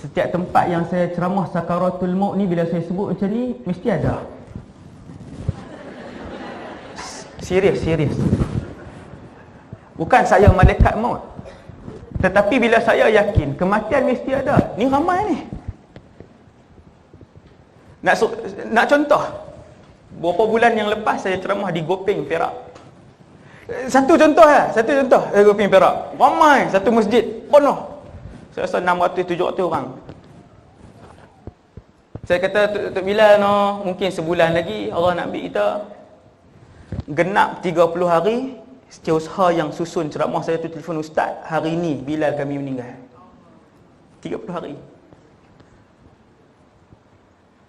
Setiap tempat yang saya ceramah sakaratul maut ni, bila saya sebut macam ni, mesti ada. Serius. Bukan saya malaikat maut, tetapi bila saya yakin kematian mesti ada. Ni ramai ni. Nak contoh, beberapa bulan yang lepas saya ceramah di Gopeng, Perak. Satu contoh Gopeng, Perak. Ramai, satu masjid penuh. Saya rasa 600-700 orang. Saya kata, Tok Bilal, no, mungkin sebulan lagi Allah nak ambil kita. Genap 30 hari setiausaha yang susun ceramah saya tu telefon ustaz, hari ni Bilal kami meninggal. 30 hari.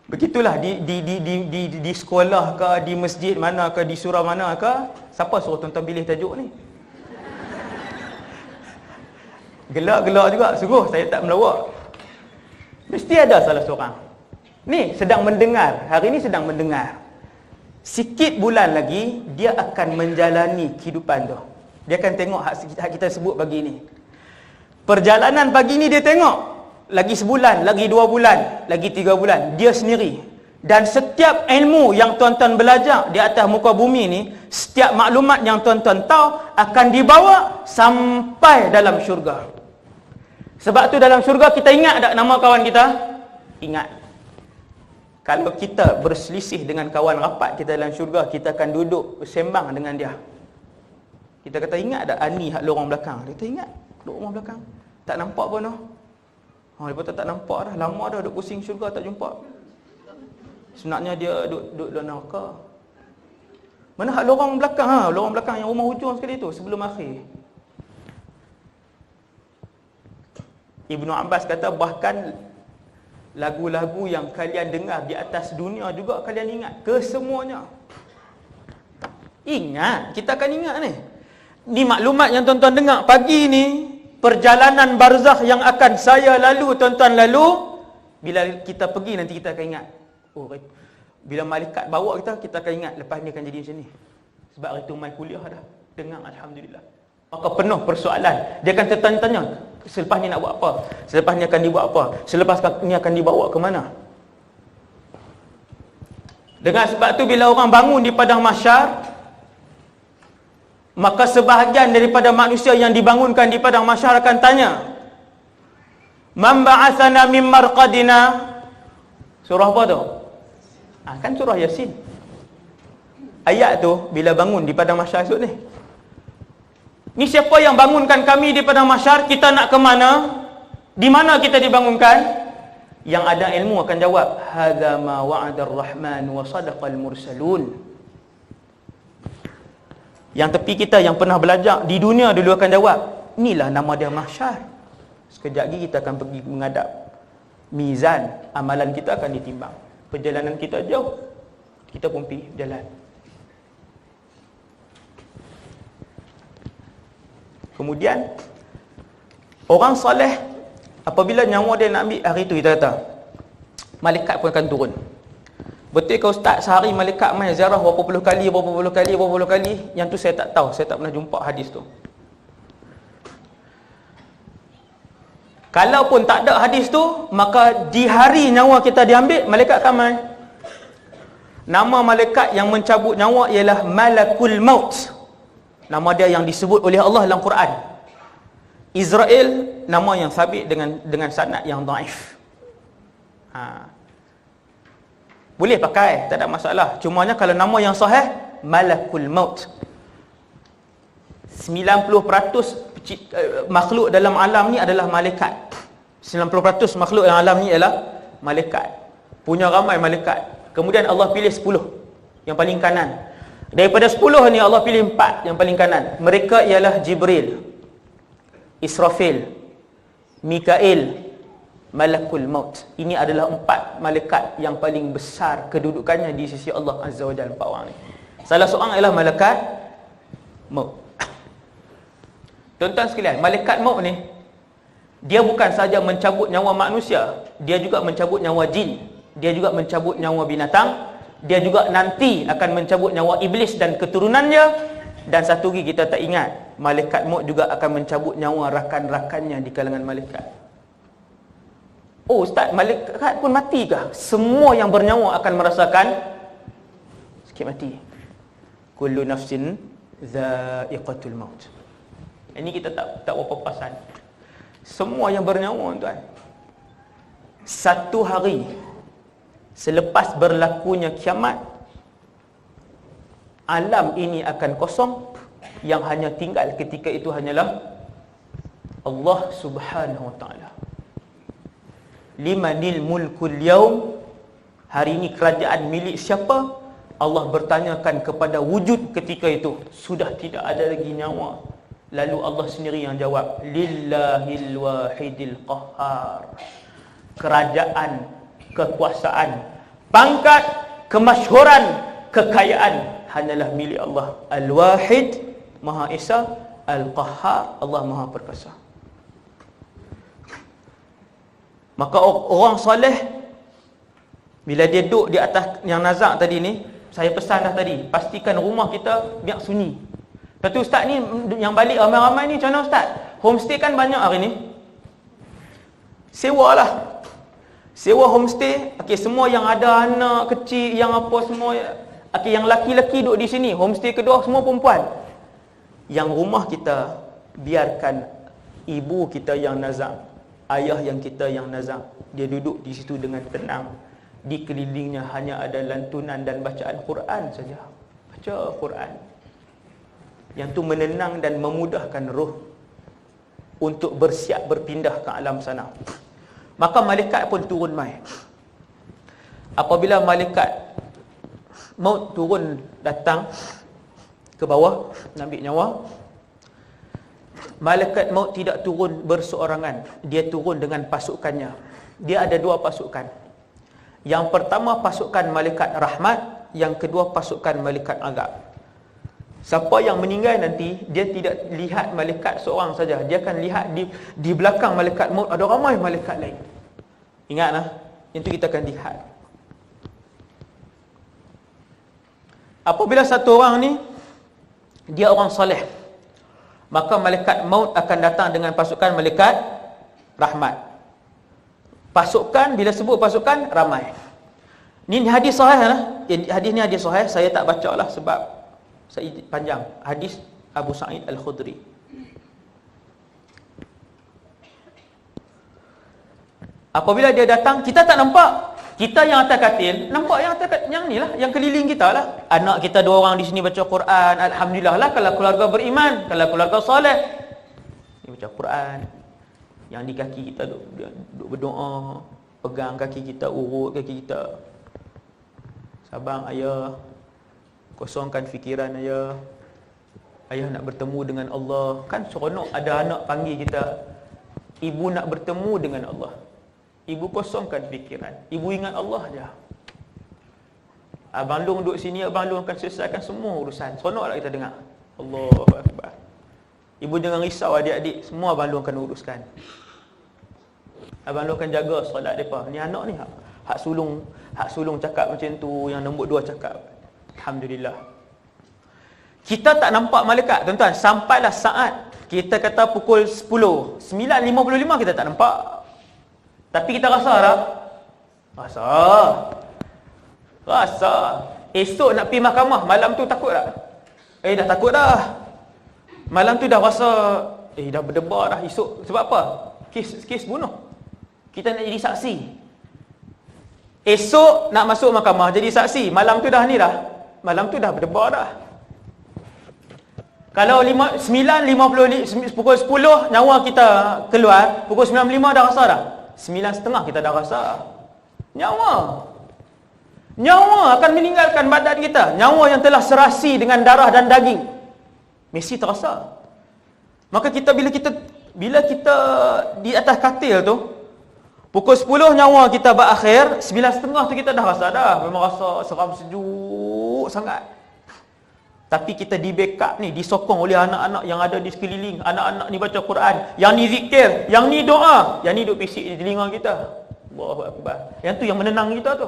Begitulah di sekolah ke, di masjid mana ke, di surau mana ke, siapa suruh tuan-tuan pilih tajuk ni? Gelak-gelak juga, sungguh saya tak melawak. Mesti ada salah seorang. Ni sedang mendengar, hari ni sedang mendengar. Sikit bulan lagi dia akan menjalani kehidupan tu. Dia akan tengok hak kita sebut pagi ni. Perjalanan pagi ni dia tengok. Lagi sebulan, lagi 2 bulan, lagi 3 bulan, dia sendiri. Dan setiap ilmu yang tuan-tuan belajar di atas muka bumi ni, setiap maklumat yang tuan-tuan tahu akan dibawa sampai dalam syurga. Sebab tu dalam syurga kita ingat tak nama kawan kita? Ingat. Kalau kita berselisih dengan kawan rapat kita dalam syurga, kita akan duduk bersembang dengan dia. Kita kata, ingat tak Ani hak lorong belakang? Dia kata, ingat. Lorong belakang. Tak nampak pun dah. Lepas tu tak nampak dah. Lama dah duduk pusing syurga tak jumpa. Sebenarnya dia duduk dalam neraka. Mana hak lorong belakang? Lorong belakang yang rumah hujung sekali tu, sebelum akhir. Ibnu Abbas kata, bahkan lagu-lagu yang kalian dengar di atas dunia juga kalian ingat. Kesemuanya. Ingat, kita akan ingat ni. Ni maklumat yang tuan-tuan dengar pagi ni, perjalanan barzakh yang akan saya lalu, tuan-tuan lalu, bila kita pergi nanti kita akan ingat. Oh, bila malaikat bawa kita akan ingat lepas ni akan jadi macam ni. Sebab hari tu mai kuliah dah. Dengar alhamdulillah. Maka penuh persoalan. Dia akan tertanya-tanya, selepas ni nak buat apa? Selepas ni akan dibuat apa? Selepas ni akan dibawa ke mana? Dengan sebab tu bila orang bangun di padang mahsyar, maka sebahagian daripada manusia yang dibangunkan di padang mahsyar akan tanya, "Man ba'athana min marqadina?" Surah apa tu? Kan surah Yasin. Ayat tu bila bangun di padang mahsyar esok ni. Ni siapa yang bangunkan kami di padang mahsyar? Kita nak ke mana? Di mana kita dibangunkan? Yang ada ilmu akan jawab, hadza ma wa'ada ar-rahman wa sadaqal mursalun. Yang tepi kita yang pernah belajar di dunia dulu akan jawab, inilah nama dia mahsyar. Sekejap lagi kita akan pergi menghadap mizan, amalan kita akan ditimbang. Perjalanan kita jauh, kita pun pergi jalan. Kemudian orang soleh apabila nyawa dia nak ambil, hari tu kita kata malaikat pun akan turun. Betul ke ustaz, sehari malaikat mai ziarah berapa puluh kali? Yang tu saya tak tahu, saya tak pernah jumpa hadis tu. Kalaupun tak ada hadis tu, maka di hari nyawa kita diambil, malaikat akan mai. Nama malaikat yang mencabut nyawa ialah Malakul Maut. Nama dia yang disebut oleh Allah dalam Quran. Israel, nama yang sabit dengan sanad yang dhaif. Boleh pakai, tak ada masalah. Cumanya kalau nama yang sahih, Malakul Maut. 90% makhluk dalam alam ni adalah malaikat. 90% makhluk dalam alam ni adalah malaikat. Punya ramai malaikat. Kemudian Allah pilih 10 yang paling kanan. Daripada 10 ni Allah pilih 4 yang paling kanan. Mereka ialah Jibril, Israfil, Mikail, Malakul Maut. Ini adalah 4 malaikat yang paling besar kedudukannya di sisi Allah Azza wa Jalla, 4 orang ni. Salah seorang ialah malaikat maut. Tuan-tuan sekalian, malaikat maut ni dia bukan saja mencabut nyawa manusia, dia juga mencabut nyawa jin, dia juga mencabut nyawa binatang, dia juga nanti akan mencabut nyawa iblis dan keturunannya. Dan satu lagi kita tak ingat, malaikat maut juga akan mencabut nyawa rakan-rakannya di kalangan malaikat. Oh ustaz, malaikat pun mati kah? Semua yang bernyawa akan merasakan sikit mati. Kullu nafsin dha'iqatul maut. Ini kita tak berapa perasan. Semua yang bernyawa tuan, satu hari selepas berlakunya kiamat, alam ini akan kosong. Yang hanya tinggal ketika itu hanyalah Allah Subhanahu wa ta'ala. Limanil mulkul yaum, hari ini kerajaan milik siapa? Allah bertanyakan kepada wujud ketika itu. Sudah tidak ada lagi nyawa. Lalu Allah sendiri yang jawab, lillahil wahidil qahhar. Kerajaan, kekuasaan, pangkat, kemasyhuran, kekayaan hanyalah milik Allah. Al-Wahid, Maha Esa, Al-Qahhar, Allah Maha Perkasa. Maka orang soleh bila dia duduk di atas yang nazak tadi ni, saya pesan dah tadi, pastikan rumah kita biar sunyi. Tapi ustaz ni yang balik ramai-ramai ni macam mana ustaz? Homestay kan banyak hari ni. Sewa lah. Sewa homestay. Okey, semua yang ada anak kecil, yang apa semua, okey, yang laki-laki duduk di sini. Homestay kedua semua perempuan. Yang rumah kita biarkan ibu kita yang nazak, ayah yang kita yang nazak. Dia duduk di situ dengan tenang. Di kelilingnya hanya ada lantunan dan bacaan Quran saja. Baca Quran. Yang tu menenang dan memudahkan roh untuk bersiap berpindah ke alam sana. Maka malaikat pun turun mai. Apabila malaikat maut turun datang ke bawah nak ambil nyawa, malaikat maut tidak turun berseorangan, dia turun dengan pasukannya. Dia ada 2 pasukan. Yang pertama pasukan malaikat rahmat, yang kedua pasukan malaikat azab. Siapa yang meninggal nanti, dia tidak lihat malaikat seorang saja. Dia akan lihat di belakang malaikat maut ada ramai malaikat lain. Ingatlah, itu kita akan lihat. Apabila satu orang ni dia orang soleh, maka malaikat maut akan datang dengan pasukan malaikat rahmat. Pasukan, bila sebut pasukan, ramai. Ni hadis sahih lah. Hadis ni hadis sahih, saya tak baca lah sebab saya panjang. Hadis Abu Sa'id Al-Khudri. Apabila dia datang, kita tak nampak. Kita yang atas katil, nampak yang atas katil, yang ni lah, yang keliling kita lah. Anak kita 2 orang di sini baca Quran. Alhamdulillah lah kalau keluarga beriman, kalau keluarga soleh. Dia baca Quran. Yang di kaki kita duduk berdoa, pegang kaki kita, urut kaki kita. Sabang ayah, kosongkan fikiran ayah. Ayah nak bertemu dengan Allah. Kan seronok ada anak panggil kita. Ibu nak bertemu dengan Allah. Ibu kosongkan fikiran. Ibu ingat Allah je. Abang Long duduk sini, Abang Long akan selesaikan semua urusan. Seronoklah kita dengar. Allahu Akbar. Ibu jangan risau adik-adik, semua Abang Long akan uruskan. Abang Long akan jaga solat mereka. Ni anak ni hak sulung cakap macam tu, yang nombor 2 cakap. Alhamdulillah. Kita tak nampak malaikat, tuan-tuan. Sampailah saat kita kata pukul 10, 9.55 kita tak nampak. Tapi kita rasa tak? Rasa. Esok nak pergi mahkamah, malam tu takut tak? Dah takut dah. Malam tu dah rasa, dah berdebar dah esok. Sebab apa? Kes bunuh. Kita nak jadi saksi. Esok nak masuk mahkamah jadi saksi. Malam tu dah ni dah. Malam tu dah berdebar dah. Kalau 9.50, pukul 10 nyawa kita keluar, pukul 9.5 dah rasa dah. 9.30 kita dah rasa. Nyawa akan meninggalkan badan kita. Nyawa yang telah serasi dengan darah dan daging mesti terasa. Maka bila kita di atas katil tu, pukul 10 nyawa kita berakhir, 9.30 tu kita dah rasa dah. Memang rasa seram sejuk sangat. Tapi kita di backup ni, disokong oleh anak-anak yang ada di sekeliling. Anak-anak ni baca Quran, yang ni zikir, yang ni doa, yang ni duk pisik di telinga kita. Allahu Akbar. Yang tu yang menenang kita tu.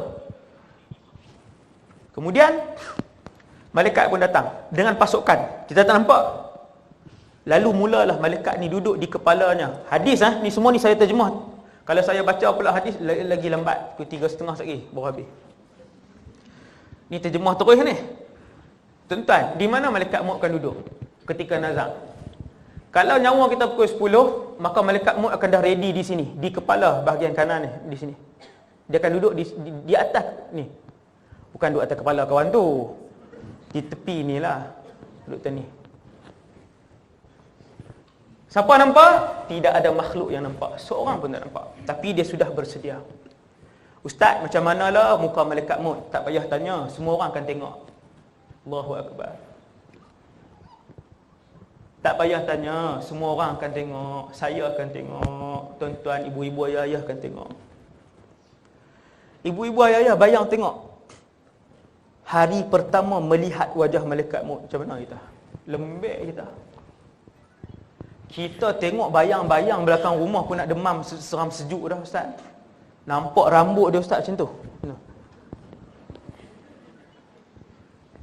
Kemudian malaikat pun datang dengan pasukan. Kita tak nampak. Lalu mulalah malaikat ni duduk di kepalanya. Hadis ni semua ni saya terjemah. Kalau saya baca pula hadis lagi lambat, pukul 3.30 lagi baru habis. Ni terjemah terus ni. Tuan-tuan, di mana malaikat maut akan duduk ketika nazak? Kalau nyawa kita pukul 10, maka malaikat maut akan dah ready di sini, di kepala bahagian kanan ni, di sini. Dia akan duduk di atas ni. Bukan duduk atas kepala kawan tu. Di tepi ni lah. Duduk atas ni. Siapa nampak? Tidak ada makhluk yang nampak. Seorang pun tak nampak. Tapi dia sudah bersedia. Ustaz, macam manalah muka malaikat maut? Tak payah tanya, semua orang akan tengok. Allahu Akbar. Tak payah tanya, semua orang akan tengok. Saya akan tengok. Tuan-tuan, ibu-ibu, ayah-ayah akan tengok. Ibu-ibu, ayah-ayah bayang tengok. Hari pertama melihat wajah malaikat maut, macam mana kita? Lembek kita. Kita tengok bayang-bayang belakang rumah pun nak demam, seram sejuk dah Ustaz. Nampak rambut dia Ustaz macam tu.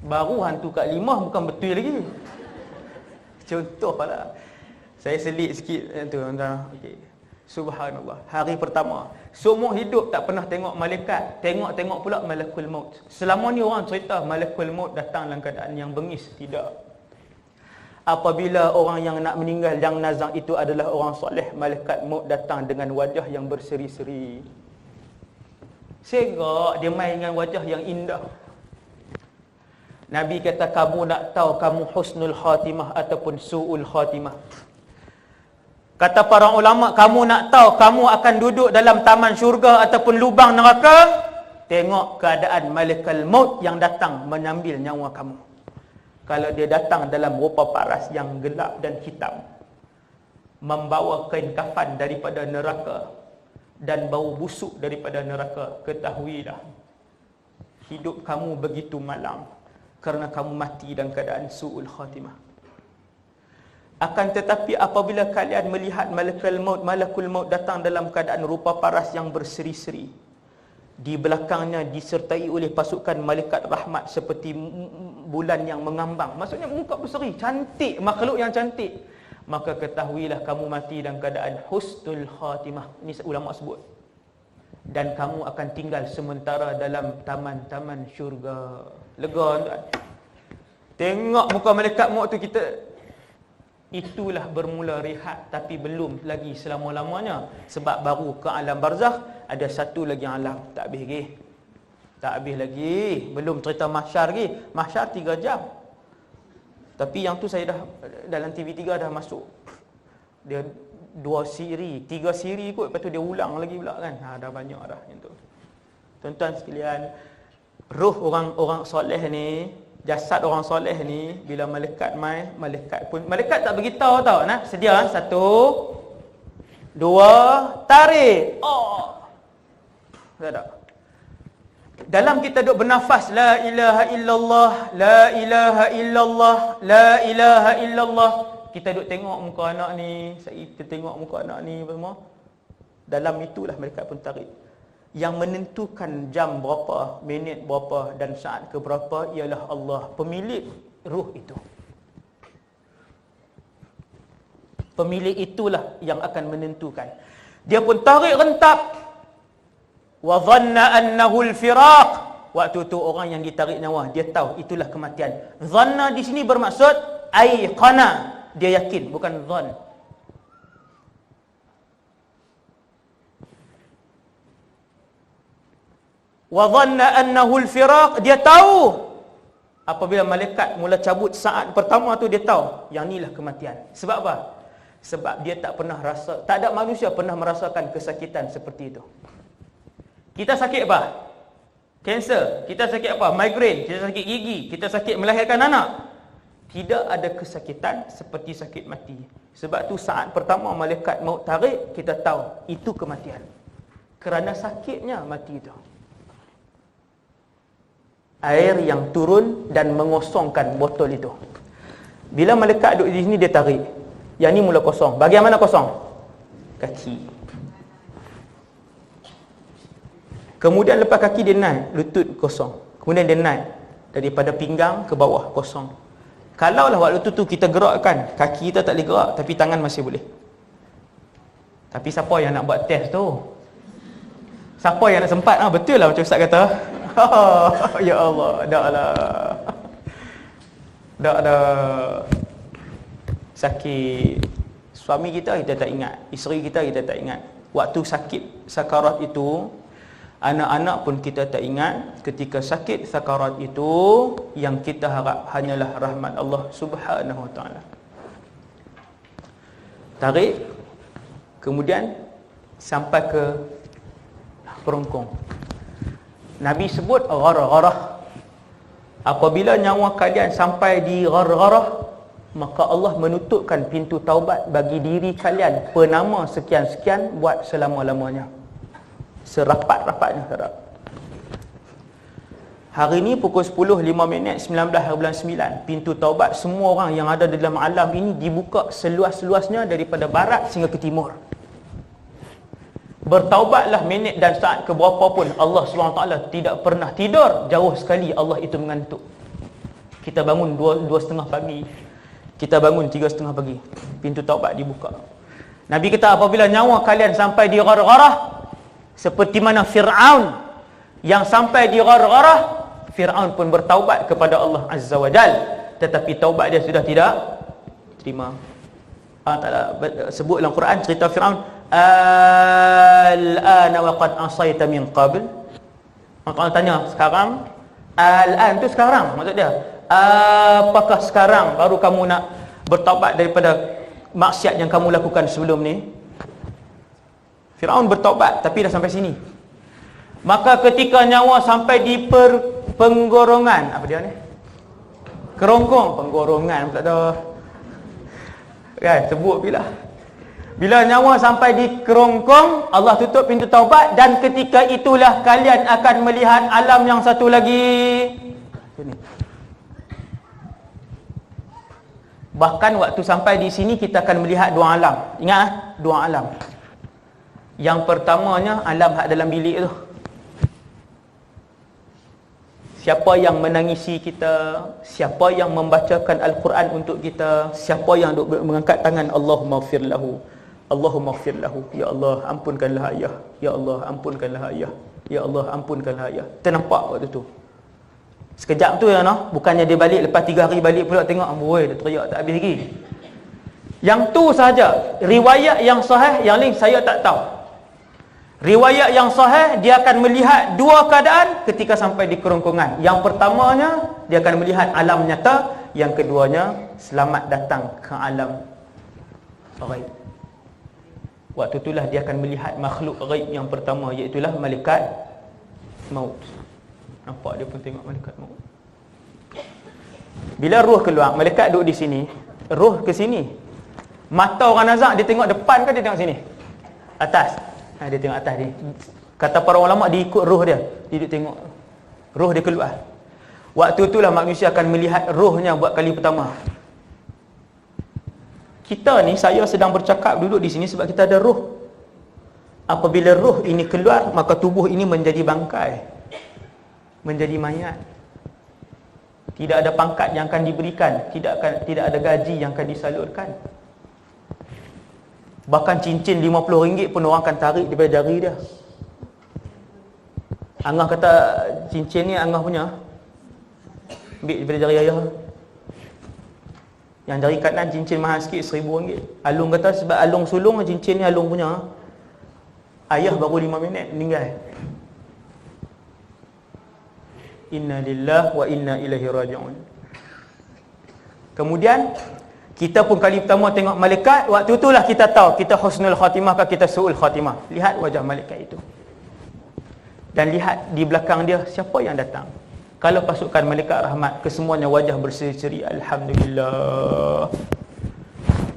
Baru hantu kat 5 bukan betul lagi. Contoh lah. Saya selit sikit tu. Okay. Subhanallah. Hari pertama. Semua hidup tak pernah tengok malaikat. Tengok pula malakul maut. Selama ni orang cerita malakul maut datang dalam keadaan yang bengis. Tidak. Apabila orang yang nak meninggal, yang nazak itu adalah orang soleh, malaikat maut datang dengan wajah yang berseri-seri. Segak dia main dengan wajah yang indah. Nabi kata, kamu nak tahu kamu husnul khatimah ataupun su'ul khatimah. Kata para ulama, kamu nak tahu kamu akan duduk dalam taman syurga ataupun lubang neraka? Tengok keadaan malaikat maut yang datang mengambil nyawa kamu. Kalau dia datang dalam rupa paras yang gelap dan hitam, membawa kain kafan daripada neraka dan bau busuk daripada neraka, ketahuilah hidup kamu begitu malang. kerana kamu mati dalam keadaan su'ul khatimah. Akan tetapi apabila kalian melihat malakul maut datang dalam keadaan rupa paras yang berseri-seri, di belakangnya disertai oleh pasukan malaikat rahmat seperti bulan yang mengambang, maksudnya muka berseri, cantik, makhluk yang cantik, maka ketahuilah kamu mati dalam keadaan husnul khatimah. Ini ulama sebut. Dan kamu akan tinggal sementara dalam taman-taman syurga. Lega tuan. Tengok muka malaikat maut tu kita, itulah bermula rehat, tapi belum lagi selama-lamanya, sebab baru ke alam barzakh, ada satu lagi alam, tak habis lagi. Tak habis lagi, belum cerita mahsyar lagi. Mahsyar 3 jam. Tapi yang tu saya dah dalam TV3 dah masuk. Dia 2 siri, 3 siri kot, lepas tu dia ulang lagi pula kan. Dah banyak dah yang tu. Tuan-tuan sekalian, roh orang soleh ni, jasad orang soleh ni, bila malaikat mai, malaikat tak beritahu tau, nah. Sedia 1 2 tarik. Oh. Tak. Dalam kita duk bernafas la ilaha illallah, la ilaha illallah, la ilaha illallah, kita duk tengok muka anak ni, kita tengok muka anak ni semua. Dalam itulah malaikat pun tarik. Yang menentukan jam berapa, minit berapa dan saat ke berapa ialah Allah, pemilik ruh itu. Pemilik itulah yang akan menentukan. Dia pun tarik rentap. Wa dhanna annahu al-firaq. Waktu tu orang yang ditarik nyawa, dia tahu itulah kematian. Dhanna di sini bermaksud aiqana, dia yakin, bukan dhann. Wa dhanna annahu al-firaq, dia tahu apabila malaikat mula cabut saat pertama tu, dia tahu yang inilah kematian. Sebab apa? Sebab dia tak pernah rasa, tak ada manusia pernah merasakan kesakitan seperti itu. Kita sakit apa? Kanser. Kita sakit apa? Migraine. Kita sakit gigi. Kita sakit melahirkan anak. Tidak ada kesakitan seperti sakit mati. Sebab tu saat pertama malaikat maut tarik, kita tahu itu kematian. Kerana sakitnya mati itu. Air yang turun dan mengosongkan botol itu. Bila malaikat duduk di sini, dia tarik. Yang ni mula kosong. Bahagian mana kosong? Kaki. Kemudian lepas kaki dia naik, lutut kosong. Kemudian dia naik daripada pinggang ke bawah, kosong. Kalaulah waktu tu kita gerakkan, kaki kita tak boleh gerak, tapi tangan masih boleh. Tapi siapa yang nak buat test tu? Siapa yang nak sempat? Betul lah macam Ustaz kata. Ya Allah, dah lah. Dah sakit. Suami kita tak ingat, isteri kita tak ingat. Waktu sakit sakarat itu, anak-anak pun kita tak ingat. Ketika sakit sakarat itu, yang kita harap hanyalah rahmat Allah Subhanahu Wa Taala. Tarik, kemudian sampai ke kerongkong. Nabi sebut ghargharah. Apabila nyawa kalian sampai di ghargharah, maka Allah menutupkan pintu taubat bagi diri kalian penama sekian-sekian buat selama-lamanya. Serapat-rapatnya, saudara. Hari ini pukul 10.05, 19 hari bulan 9, pintu taubat semua orang yang ada dalam alam ini dibuka seluas-luasnya daripada barat sehingga ke timur. Bertaubatlah minit dan saat ke berapa pun, Allah SWT tidak pernah tidur. Jauh sekali Allah itu mengantuk. Kita bangun 2:30 pagi, kita bangun 3:30 pagi, pintu taubat dibuka. Nabi kata apabila nyawa kalian sampai di ghargharah, seperti mana Fir'aun yang sampai di ghargharah, Fir'aun pun bertaubat kepada Allah Azza wa Jal, tetapi taubat dia sudah tidak terima. Allah sebut dalam Quran cerita Fir'aun, al-ana wa qad asayta min qabl. Allah tanya, sekarang? Al-an tu sekarang, maksud dia, apakah sekarang baru kamu nak bertaubat daripada maksiat yang kamu lakukan sebelum ni? Fir'aun bertaubat, tapi dah sampai sini. Maka ketika nyawa sampai di penggorongan, apa dia ni? Kerongkong, penggorongan pula dah. Kan, sebut bila nyawa sampai di kerongkong, Allah tutup pintu taubat, dan ketika itulah kalian akan melihat alam yang satu lagi. Sini. Bahkan waktu sampai di sini kita akan melihat dua alam. Ingat, dua alam. Yang pertamanya alam hak dalam bilik tu. Siapa yang menangisi kita, siapa yang membacakan Al-Quran untuk kita, siapa yang duk mengangkat tangan, Allahumma ighfir lahu, Allahumma ighfir lahu, ya Allah ampunkanlah ayah, ya Allah ampunkanlah ayah, ya Allah ampunkanlah ayah. Kita nampak waktu tu. Sekejap tu ya noh, bukannya dia balik lepas 3 hari balik pula tengok amboi dia teriak tak habis lagi. Yang tu sahaja. Riwayat yang sahih yang lain saya tak tahu. Riwayat yang sahih dia akan melihat dua keadaan ketika sampai di kerongkongan. Yang pertamanya dia akan melihat alam nyata, yang keduanya selamat datang ke alam ghaib. Waktu itulah dia akan melihat makhluk ghaib yang pertama, iaitu malaikat maut. Nampak dia pun tengok malaikat maut. Bila roh keluar, malaikat duduk di sini, roh ke sini. Mata orang nazak dia tengok depan ke dia tengok sini? Atas. Dia tengok atas dia. Kata para ulama dia ikut roh dia. Dia duduk tengok roh dia keluar. Waktu itulah manusia akan melihat rohnya buat kali pertama. Kita ni, saya sedang bercakap duduk di sini sebab kita ada roh. Apabila roh ini keluar, maka tubuh ini menjadi bangkai, menjadi mayat. Tidak ada pangkat yang akan diberikan, tidak ada gaji yang akan disalurkan. Bahkan cincin RM50 pun orang akan tarik daripada jari dia. Angah kata cincin ni Angah punya, ambil daripada jari ayah. Yang jari kanan cincin mahal sikit RM1000. Alung kata sebab Alung sulung cincin ni Alung punya, ayah baru 5 minit meninggal. Inna lillahi wa inna ilaihi raji'un. Kemudian kita pun kali pertama tengok malaikat, waktu itulah kita tahu kita husnul khatimah ke kita su'ul khatimah. Lihat wajah malaikat itu. Dan lihat di belakang dia siapa yang datang. Kalau pasukan malaikat rahmat, kesemuanya wajah berseri-seri, alhamdulillah.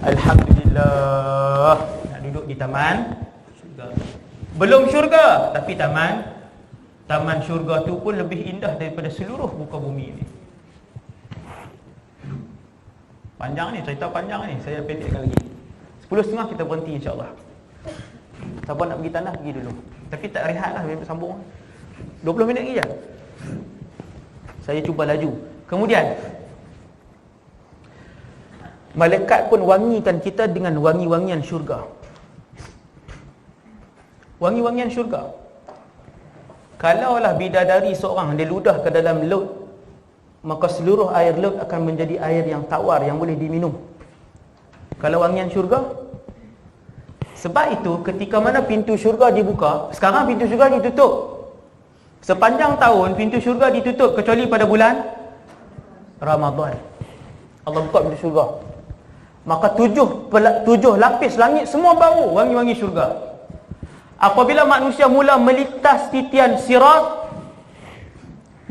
Alhamdulillah. Nak duduk di taman syurga. Belum syurga, tapi taman syurga tu pun lebih indah daripada seluruh muka bumi ini. Panjang ni, cerita panjang ni, saya pendekkan lagi. 10.30 kita berhenti insya-Allah. Siapa nak pergi tanah pergi dulu. Tapi tak rehat lah, sambung 20 minit lagi je. Saya cuba laju. Kemudian malaikat pun wangikan kita dengan wangi-wangian syurga. Wangi-wangian syurga. Kalaulah bidadari seorang dia ludah ke dalam laut, maka seluruh air laut akan menjadi air yang tawar, yang boleh diminum. Kalau wangian syurga. Sebab itu ketika mana pintu syurga dibuka, sekarang pintu syurga ditutup. Sepanjang tahun pintu syurga ditutup kecuali pada bulan Ramadan. Allah buka pintu syurga. Maka tujuh lapis langit semua bau wangi-wangi syurga. Apabila manusia mula melintas titian sirat,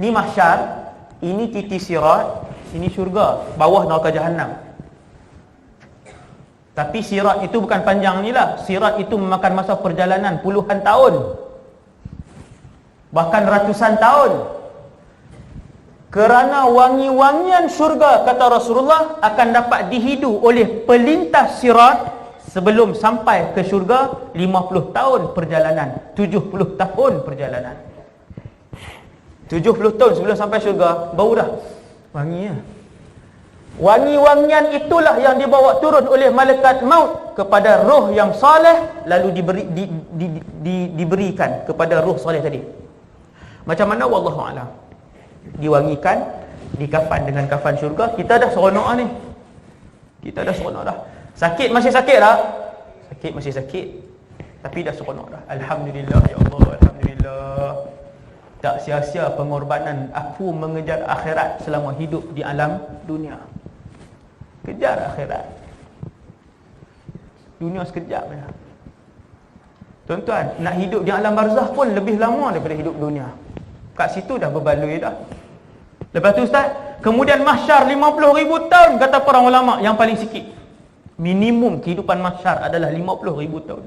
ni mahsyar, ini titi sirat, ini syurga, bawah neraka jahanam. Tapi sirat itu bukan panjang ni lah. Sirat itu memakan masa perjalanan puluhan tahun, bahkan ratusan tahun. Kerana wangi-wangian syurga, kata Rasulullah, akan dapat dihidu oleh pelintas sirat sebelum sampai ke syurga 50 tahun perjalanan, 70 tahun perjalanan. 70 tahun sebelum sampai syurga, bau dah wanginya. Wangi-wangian itulah yang dibawa turun oleh malaikat maut kepada roh yang soleh, lalu diberikan kepada roh soleh tadi. Macam mana wallahu a'lam. Diwangikan, dikafan dengan kafan syurga. Kita dah seronok ni. Kita dah seronok dah. Sakit masih sakit tak? Sakit masih sakit, tapi dah seronok dah. Alhamdulillah ya Allah, alhamdulillah. Tak sia-sia pengorbanan aku mengejar akhirat selama hidup di alam dunia. Kejar akhirat. Dunia sekejap je. Tuan-tuan, nak hidup di alam barzah pun lebih lama daripada hidup dunia. Kat situ dah berbaloi dah. Lepas tu Ustaz, kemudian mahsyar 50,000 tahun, kata para ulama, yang paling sikit. Minimum kehidupan mahsyar adalah 50,000 tahun.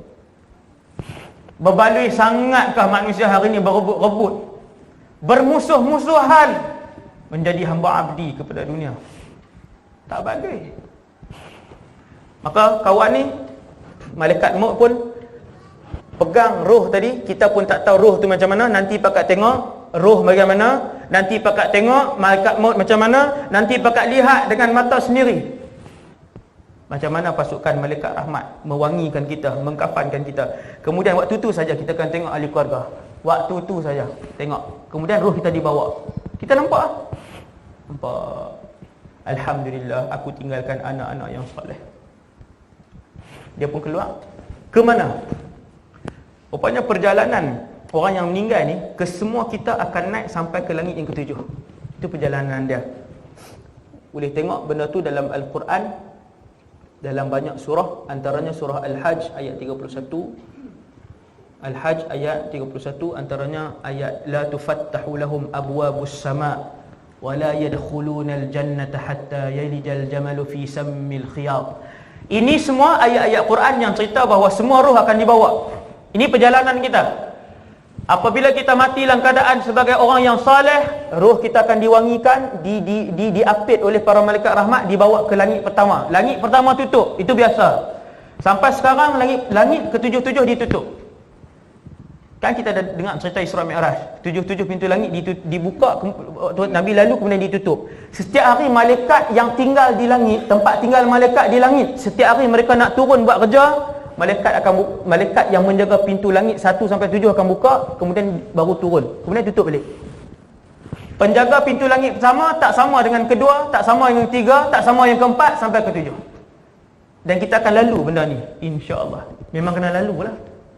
Berbaloi sangatkah manusia hari ini berebut-rebut, bermusuh-musuhan menjadi hamba abdi kepada dunia? Tak bagus. Maka kawan ni, malaikat maut pun pegang roh tadi. Kita pun tak tahu roh tu macam mana. Nanti pakat tengok roh bagaimana. Nanti pakat tengok malaikat maut macam mana. Nanti pakat lihat dengan mata sendiri macam mana pasukan malaikat rahmat mewangikan kita, mengkafankan kita. Kemudian waktu tu saja kita akan tengok ahli keluarga. Waktu tu saja tengok. Kemudian roh kita dibawa. Kita nampak? Nampak. Alhamdulillah, aku tinggalkan anak-anak yang soleh. Dia pun keluar. Ke mana? Rupanya perjalanan orang yang meninggal ni, kesemua kita akan naik sampai ke langit yang ketujuh. Itu perjalanan dia. Boleh tengok benda tu dalam Al-Quran, dalam banyak surah, antaranya surah Al-Hajj ayat 31. Al-Hajj ayat 31, antaranya ayat la tufattahu lahum abwabus sama' wa la yadkhulunal jannata hatta yalijal jamalu fi sammil khiyat. Ini semua ayat-ayat Quran yang cerita bahawa semua roh akan dibawa. Ini perjalanan kita. Apabila kita mati dalam keadaan sebagai orang yang saleh, roh kita akan diwangikan, diapit oleh para malaikat rahmat, dibawa ke langit pertama. Langit pertama tutup, itu biasa. Sampai sekarang langit ke-77 ditutup. Kan kita dah dengar cerita Isra Mi'raj, 77 pintu langit dibuka, Nabi lalu kemudian ditutup. Setiap hari malaikat yang tinggal di langit, tempat tinggal malaikat di langit, setiap hari mereka nak turun buat kerja, malaikat yang menjaga pintu langit 1 sampai 7 akan buka, kemudian baru turun, kemudian tutup balik. Penjaga pintu langit pertama tak sama dengan kedua, tak sama dengan ketiga, tak sama yang keempat sampai ke-7. Dan kita akan lalu benda ni, insya-Allah. Memang kena lalu lah.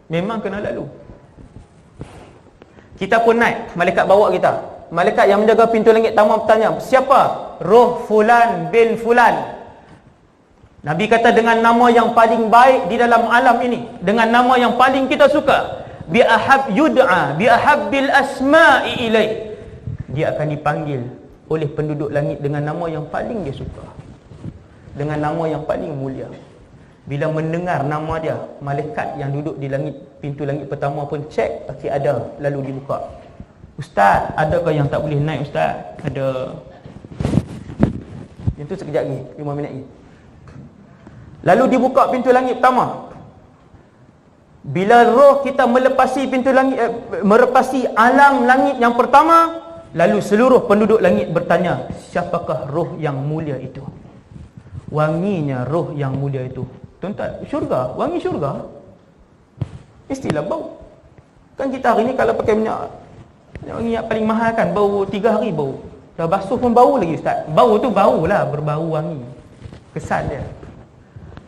Memang kena lalu. Kita pun naik, malaikat bawa kita. Malaikat yang menjaga pintu langit pertama bertanya, siapa? Roh fulan bin fulan. Nabi kata dengan nama yang paling baik di dalam alam ini, dengan nama yang paling kita suka, bi ahab yud'a bi ahabbil asma'i ilai. Dia akan dipanggil oleh penduduk langit dengan nama yang paling dia suka, dengan nama yang paling mulia. Bila mendengar nama dia, malaikat yang duduk di langit, pintu langit pertama pun cek, okey ada, lalu dibuka. Ustaz, adakah yang tak boleh naik ustaz? Ada. Yang tu sekejap lagi, 5 minit lagi. Lalu dibuka pintu langit pertama. Bila roh kita melepasi pintu langit, melepasi alam langit yang pertama, lalu seluruh penduduk langit bertanya, siapakah roh yang mulia itu? Wanginya roh yang mulia itu. Tuan-tuan, syurga, wangi syurga. Istilah bau. Kan kita hari ni kalau pakai minyak wangi yang paling mahal kan, bau 3 hari bau. Dah basuh pun bau lagi ustaz. Bau tu bau lah, berbau wangi. Kesan dia.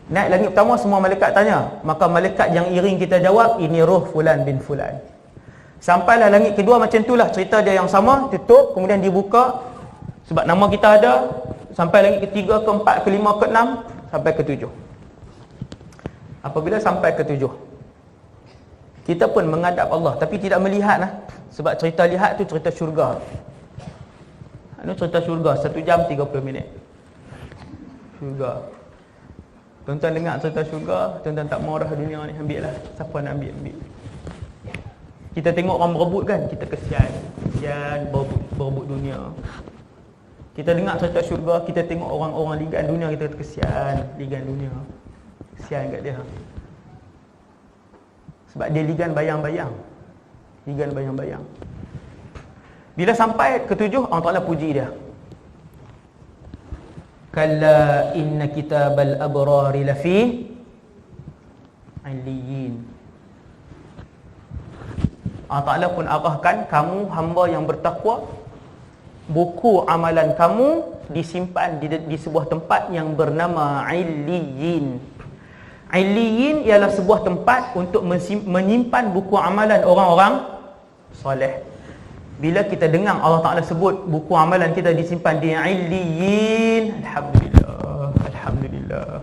Naik langit pertama, semua malaikat tanya. Maka malaikat yang iring kita jawab, ini roh fulan bin fulan. Sampailah langit kedua, macam itulah cerita dia yang sama, tutup, kemudian dibuka. Sebab nama kita ada. Sampai langit ketiga, keempat, kelima, keenam, sampai ke-7. Apabila sampai ke-7, kita pun menghadap Allah, tapi tidak melihat lah. Sebab cerita lihat tu cerita syurga. Ini cerita syurga, 1 jam 30 minit. Syurga. Tuan-tuan dengar cerita syurga, tuan-tuan tak marah dunia ni, ambil lah. Siapa nak ambil, ambil. Kita tengok orang berebut kan, kita kesian. Kesian berebut dunia. Kita dengar cerita syurga, kita tengok orang-orang ligan dunia, kita kata kesian ligan dunia. Kesian kat dia. Sebab dia ligan bayang-bayang. Ligan bayang-bayang. Bila sampai ke-7, Allah Ta'ala puji dia. Kalla inna kitabal abrari lafi illiyin. Allah Ta'ala pun arahkan kamu hamba yang bertakwa, buku amalan kamu disimpan di sebuah tempat yang bernama Illiyin. Illiyin ialah sebuah tempat untuk menyimpan buku amalan orang-orang soleh. Bila kita dengar Allah Ta'ala sebut buku amalan kita disimpan di Illiyin, Alhamdulillah, Alhamdulillah,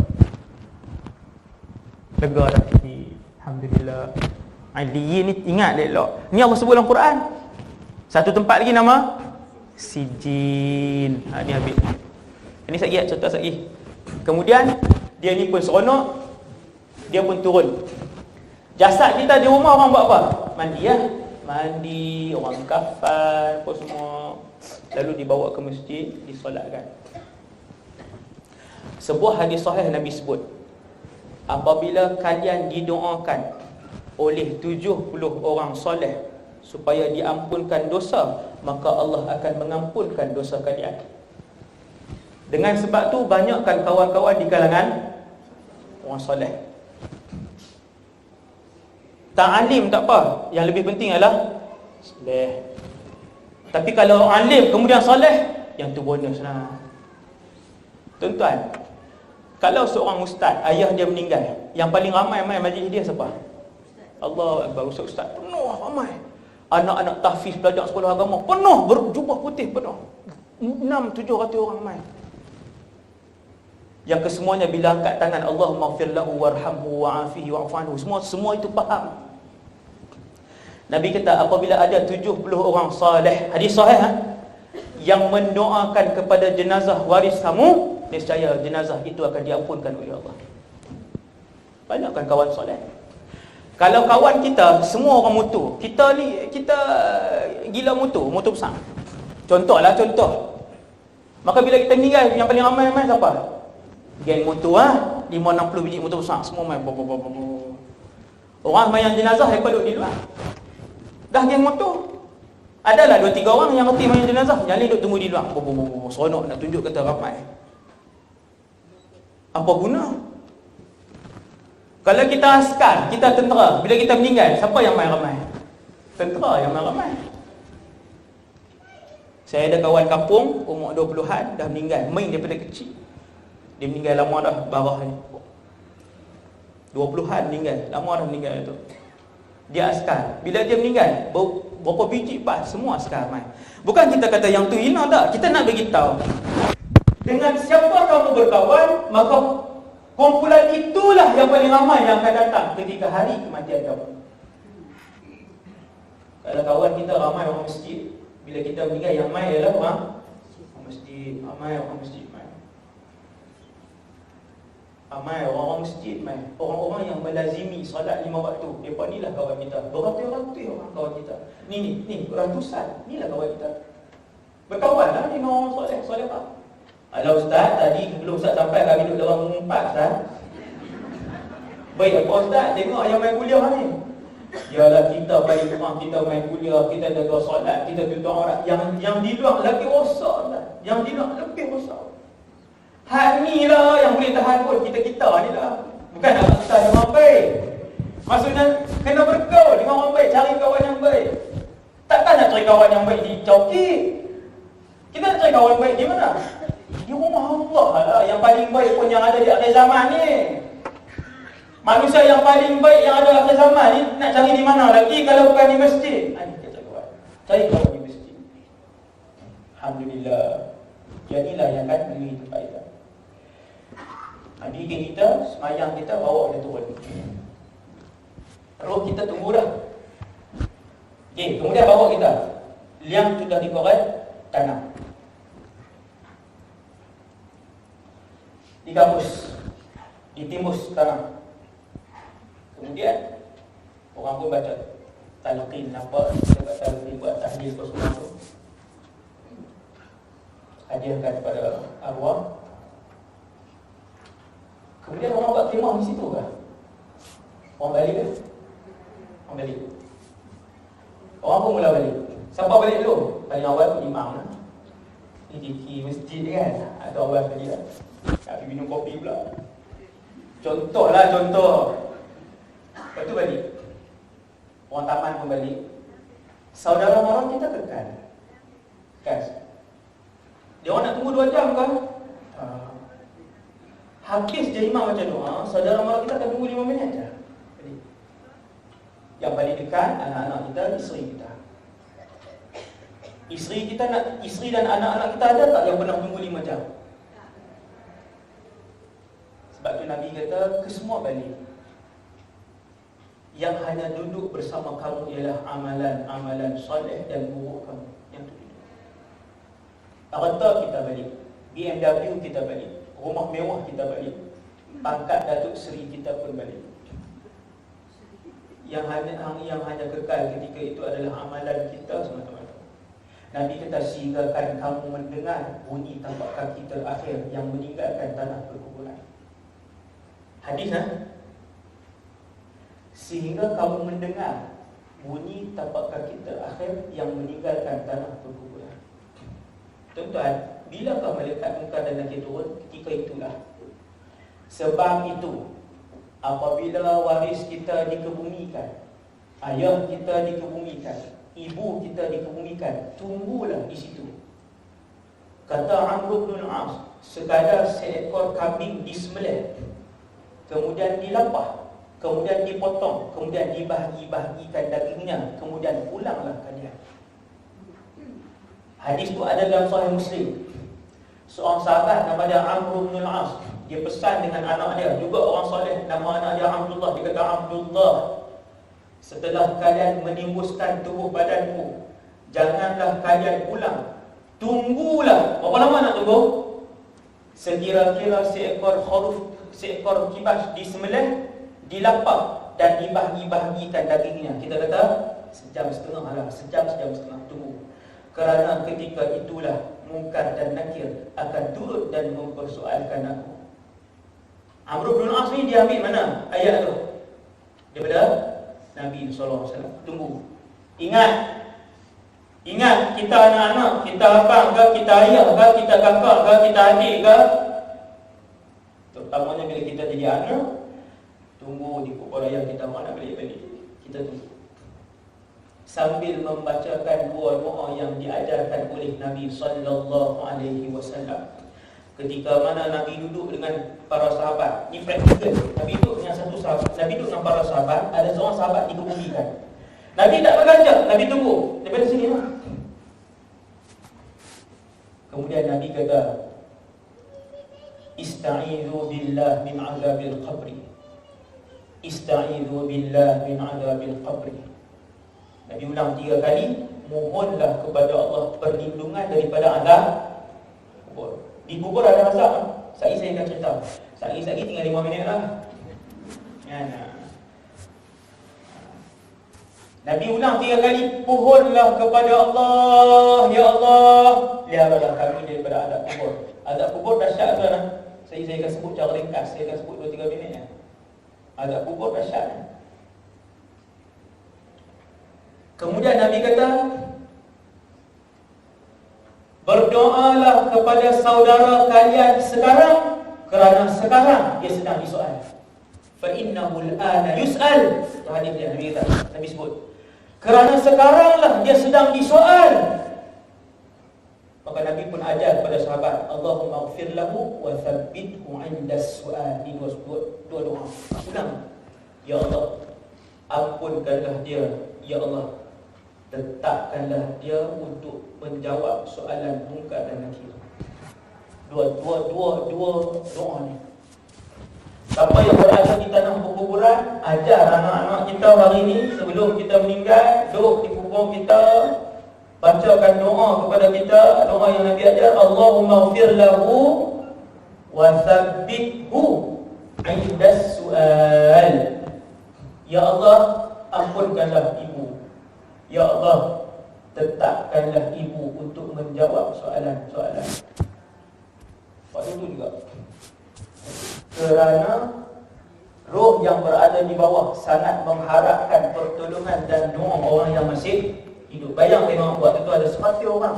lega dah sikit. Alhamdulillah. Illiyin ni ingat elok. Ni Allah sebut dalam Quran. Satu tempat lagi nama Sijin. Ni habis. Ini sekejap, cerita sekejap. Kemudian dia ni pun seronok, dia pun turun. Jasad kita di rumah orang buat apa? Mandi lah. Mandi, orang kafan, apa semua. Lalu dibawa ke masjid, disolatkan. Sebuah hadis sahih Nabi sebut, apabila kalian didoakan oleh 70 orang soleh supaya diampunkan dosa, maka Allah akan mengampunkan dosa kalian. Dengan sebab tu banyakkan kawan-kawan di kalangan orang soleh. Tak alim tak apa, yang lebih penting adalah soleh. Tapi kalau alim kemudian soleh, yang tu bonus lah. Tuan-tuan, kalau seorang ustaz, ayah dia meninggal, yang paling ramai majlis dia siapa? Allah Akbar, ustaz penuh ramai. Anak-anak tahfiz belajar sekolah agama penuh, berjubah putih penuh. 600-700 orang ramai. Yang kesemuanya bila angkat tangan, Allahumma ighfir lahu warhamhu wa'afihi wa'fu anhu, semua itu faham. Nabi kata apabila ada 70 orang saleh, hadis sahih yang mendoakan kepada jenazah waris kamu, nescaya jenazah itu akan diampunkan oleh Allah. Banyakkan kawan soleh. Kalau kawan kita semua orang motor, kita gila motor besar. Contoh. Maka bila kita meninggal, yang paling ramai siapa? Geng motor 5-60 biji motor besar, semua main. Orang main jenazah mereka duduk di luar. Dah geng motor. Adalah 2-3 orang yang reti main jenazah, yang lain duduk tunggu di luar. Seronok nak tunjuk kata ramai. Apa guna? Kalau kita askar, kita tentera, bila kita meninggal, siapa yang main ramai? Tentera yang main ramai. Saya ada kawan kampung, umur 20-an, dah meninggal, main daripada kecil. Dia meninggal lama dah, barah ni 20-an meninggal, lama dah meninggal tu. Dia askar. Bila dia meninggal, berapa biji pas, semua askar main. Bukan kita kata yang tu hina tak, kita nak bagi tahu. Dengan siapa kamu berkawan, maka kumpulan itulah yang paling ramai yang akan datang ketika hari kematian kamu. Kalau kawan kita ramai orang masjid, bila kita meninggal yang mai ialah orang masjid, ramai orang masjid mai. Ramai orang masjid mai. Orang-orang yang melazimi solat 5 waktu. Depa inilah kawan kita. Beratus-ratus orang kawan kita. Ni ratusan. Inilah kawan kita. Berkawanlah dengan orang soleh apa? Alah ustaz, tadi belum ustaz sampai kami duduk dalam mengumpat ustaz. Baik apa ustaz, tengok yang main kuliah ni. Yalah kita balik rumah, kita main kuliah, kita jaga solat, kita tutup aurat. Yang di luar lagi rosak ustaz. Yang di luar lebih rosak. Hak ni lah yang boleh tahan pun kita ni lah. Bukan nak ustaz yang orang baik. Maksudnya kena bergaul dengan orang baik, cari kawan yang baik. Takkan nak cari kawan yang baik di Chowkit. Kita nak cari kawan baik di mana? Di rumah Allah lah. Yang paling baik pun yang ada di akhir zaman ni. Manusia yang paling baik yang ada di akhir zaman ni nak cari di mana lagi kalau bukan di masjid? Kita cari kawan di masjid. Alhamdulillah. Jadilah yang akan menemui tempat kita. Adik kita, semayang kita, bawa dia turun. Roh kita tunggu dah. Okay, kemudian bawa kita. Liang sudah dikorek tanah. Dikapus, ditimbus tanah. Kemudian orang pun baca talqin, nampak kita baca talqin, buat tahlil ke semua tu. Hadiahkan kepada arwah. Kemudian orang buat khemah di situ kan? Orang balik ke? Orang balik. Orang pun mula balik. Siapa balik dulu? Paling awal imam lah. Di masjid kan? Atau awal balik lah. Tapi minum kopi pula. Contoh. Lepas tu balik. Orang taman pun balik. Saudara mara kita kekal. Kan? Dia orang nak tunggu 2 jam kan? Habis je imam baca doa, saudara mara kita akan tunggu 5 minit je. Yang paling dekat anak-anak kita, isteri kita. Isteri dan anak-anak kita ada tak yang pernah tunggu 5 jam? Sebab tu Nabi kata, kesemua balik. Yang hanya duduk bersama kamu ialah amalan soleh dan buruk kamu. Yang tu duduk. Harta kita balik, BMW kita balik, rumah mewah kita balik, pangkat Datuk Seri kita pun balik. Yang hanya kekal ketika itu adalah amalan kita semata-mata. Nabi kata, sehinggakan kamu mendengar bunyi tapak kaki terakhir yang meninggalkan tanah perkuburan. Hadis sehingga kamu mendengar bunyi tapak kaki terakhir yang meninggalkan tanah perkuburan. Tuan-tuan, bilakah malaikat Munkar dan Nakir turun? Ketika itulah. Sebab itu, apabila waris kita dikebumikan, ayah kita dikebumikan, ibu kita dikebumikan, tunggulah di situ. Kata Amr bin al-As, sekadar seekor kambing disembelih, kemudian dilapah, kemudian dipotong, kemudian dibahagi-bahagikan dagingnya, kemudian pulanglah kalian. Hadis itu ada dalam Sahih Muslim. Seorang sahabat namanya Amr bin al-As, dia pesan dengan anak dia, juga orang soleh, nama anak dia Abdullah. Dia kata, Abdullah, setelah kalian menimbuskan tubuh badanku, janganlah kalian pulang, tunggulah. Berapa lama nak tunggu? Sekira-kira seekor kharuf, seekor kibas disembelih, dilapah dan dibahagi-bahagikan dagingnya. Kita kata sejam setengah lah, sejam setengah tunggu. Kerana ketika itulah Munkar dan Nakir akan turut dan mempersoalkan aku. Amr bin al-As ni dia ambil mana ayat tu? Daripada Nabi SAW. Tunggu. Ingat, kita anak-anak, kita abang ke, kita ayah ke, kita kakak ke, kita adik ke, terutamanya bila kita jadi anak, tunggu di kubur ayah kita, mana balik-balik. Kita tunggu sambil membacakan doa-doa yang diajarkan oleh Nabi SAW. Ketika mana Nabi duduk dengan para sahabat, ini praktikal. Nabi duduk dengan satu sahabat, Nabi duduk dengan para sahabat, ada seorang sahabat dikebumikan. Nabi tak berganjak, Nabi tunggu daripada sini lah. Kemudian Nabi kata, Ista'idhu billah min azabil qabri. Ista'idhu billah min azabil qabri. Nabi ulang 3 kali, mohonlah kepada Allah perlindungan daripada azab kubur. Di kubur ada azab. Saya akan cerita. Sehari tinggal 5 minit lah. Nabi ulang 3 kali, mohonlah kepada Allah, ya Allah, lihatlah kami daripada azab kubur. Azab kubur dahsyat tuan. Saya akan sebut cara ringkas, saya akan sebut 2-3 minit ya. Azab kubur dahsyat. Kemudian Nabi kata, berdoalah kepada saudara kalian sekarang, kerana sekarang dia sedang disoal. Fa innahu al-ana yus'al. Itu hadis dia Nabi kata, Nabi sebut. Kerana sekaranglah dia sedang disoal. Maka Nabi pun ajar kepada sahabat, Allahumma ighfir lahu wa thabbithu 'inda as-su'al. Ini dua doa. Ulang. Ya Allah, ampunkanlah dia. Ya Allah, letakkanlah dia untuk menjawab soalan Munkar dan Nakir. Dua doa ni. Siapa yang berada di tanah perkuburan, ajar anak-anak kita hari ini sebelum kita meninggal, duduk di kubur kita, bacakan doa kepada kita, doa yang Nabi ajar, Allahumma ighfir lahu wa thabbithu 'inda as-su'al. Ya Allah, ampunkanlah ibu. Ya Allah, tetapkanlah ibu untuk menjawab soalan-soalan. Waktu itu juga, kerana roh yang berada di bawah sangat mengharapkan pertolongan dan doa orang yang masih hidup. Bayang memang waktu itu ada 100 orang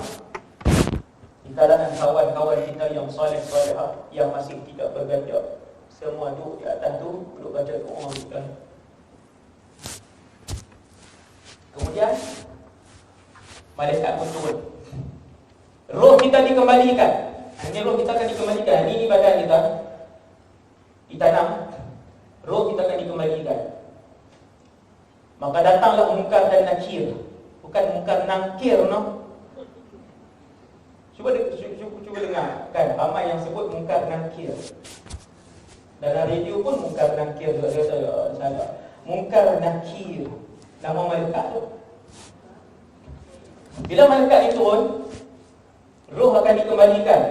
di kalangan kawan-kawan kita yang soleh-solehah, yang masih tidak berganjak. Semua duduk di atas tu, duduk baca doa kita. Kemudian malaikat pun turun. Roh kita dikembalikan. Ini roh kita akan dikembalikan. Ini badan kita ditanam. Roh kita akan dikembalikan. Maka datanglah Munkar dan Nakir. Bukan Munkar Nakir, no? Cuba dengar kan, ramai yang sebut Munkar Nakir. Dalam radio pun Munkar Nakir juga salah. Munkar Nakir, nama malaikat tu. Bila malaikat itu turun, roh akan dikembalikan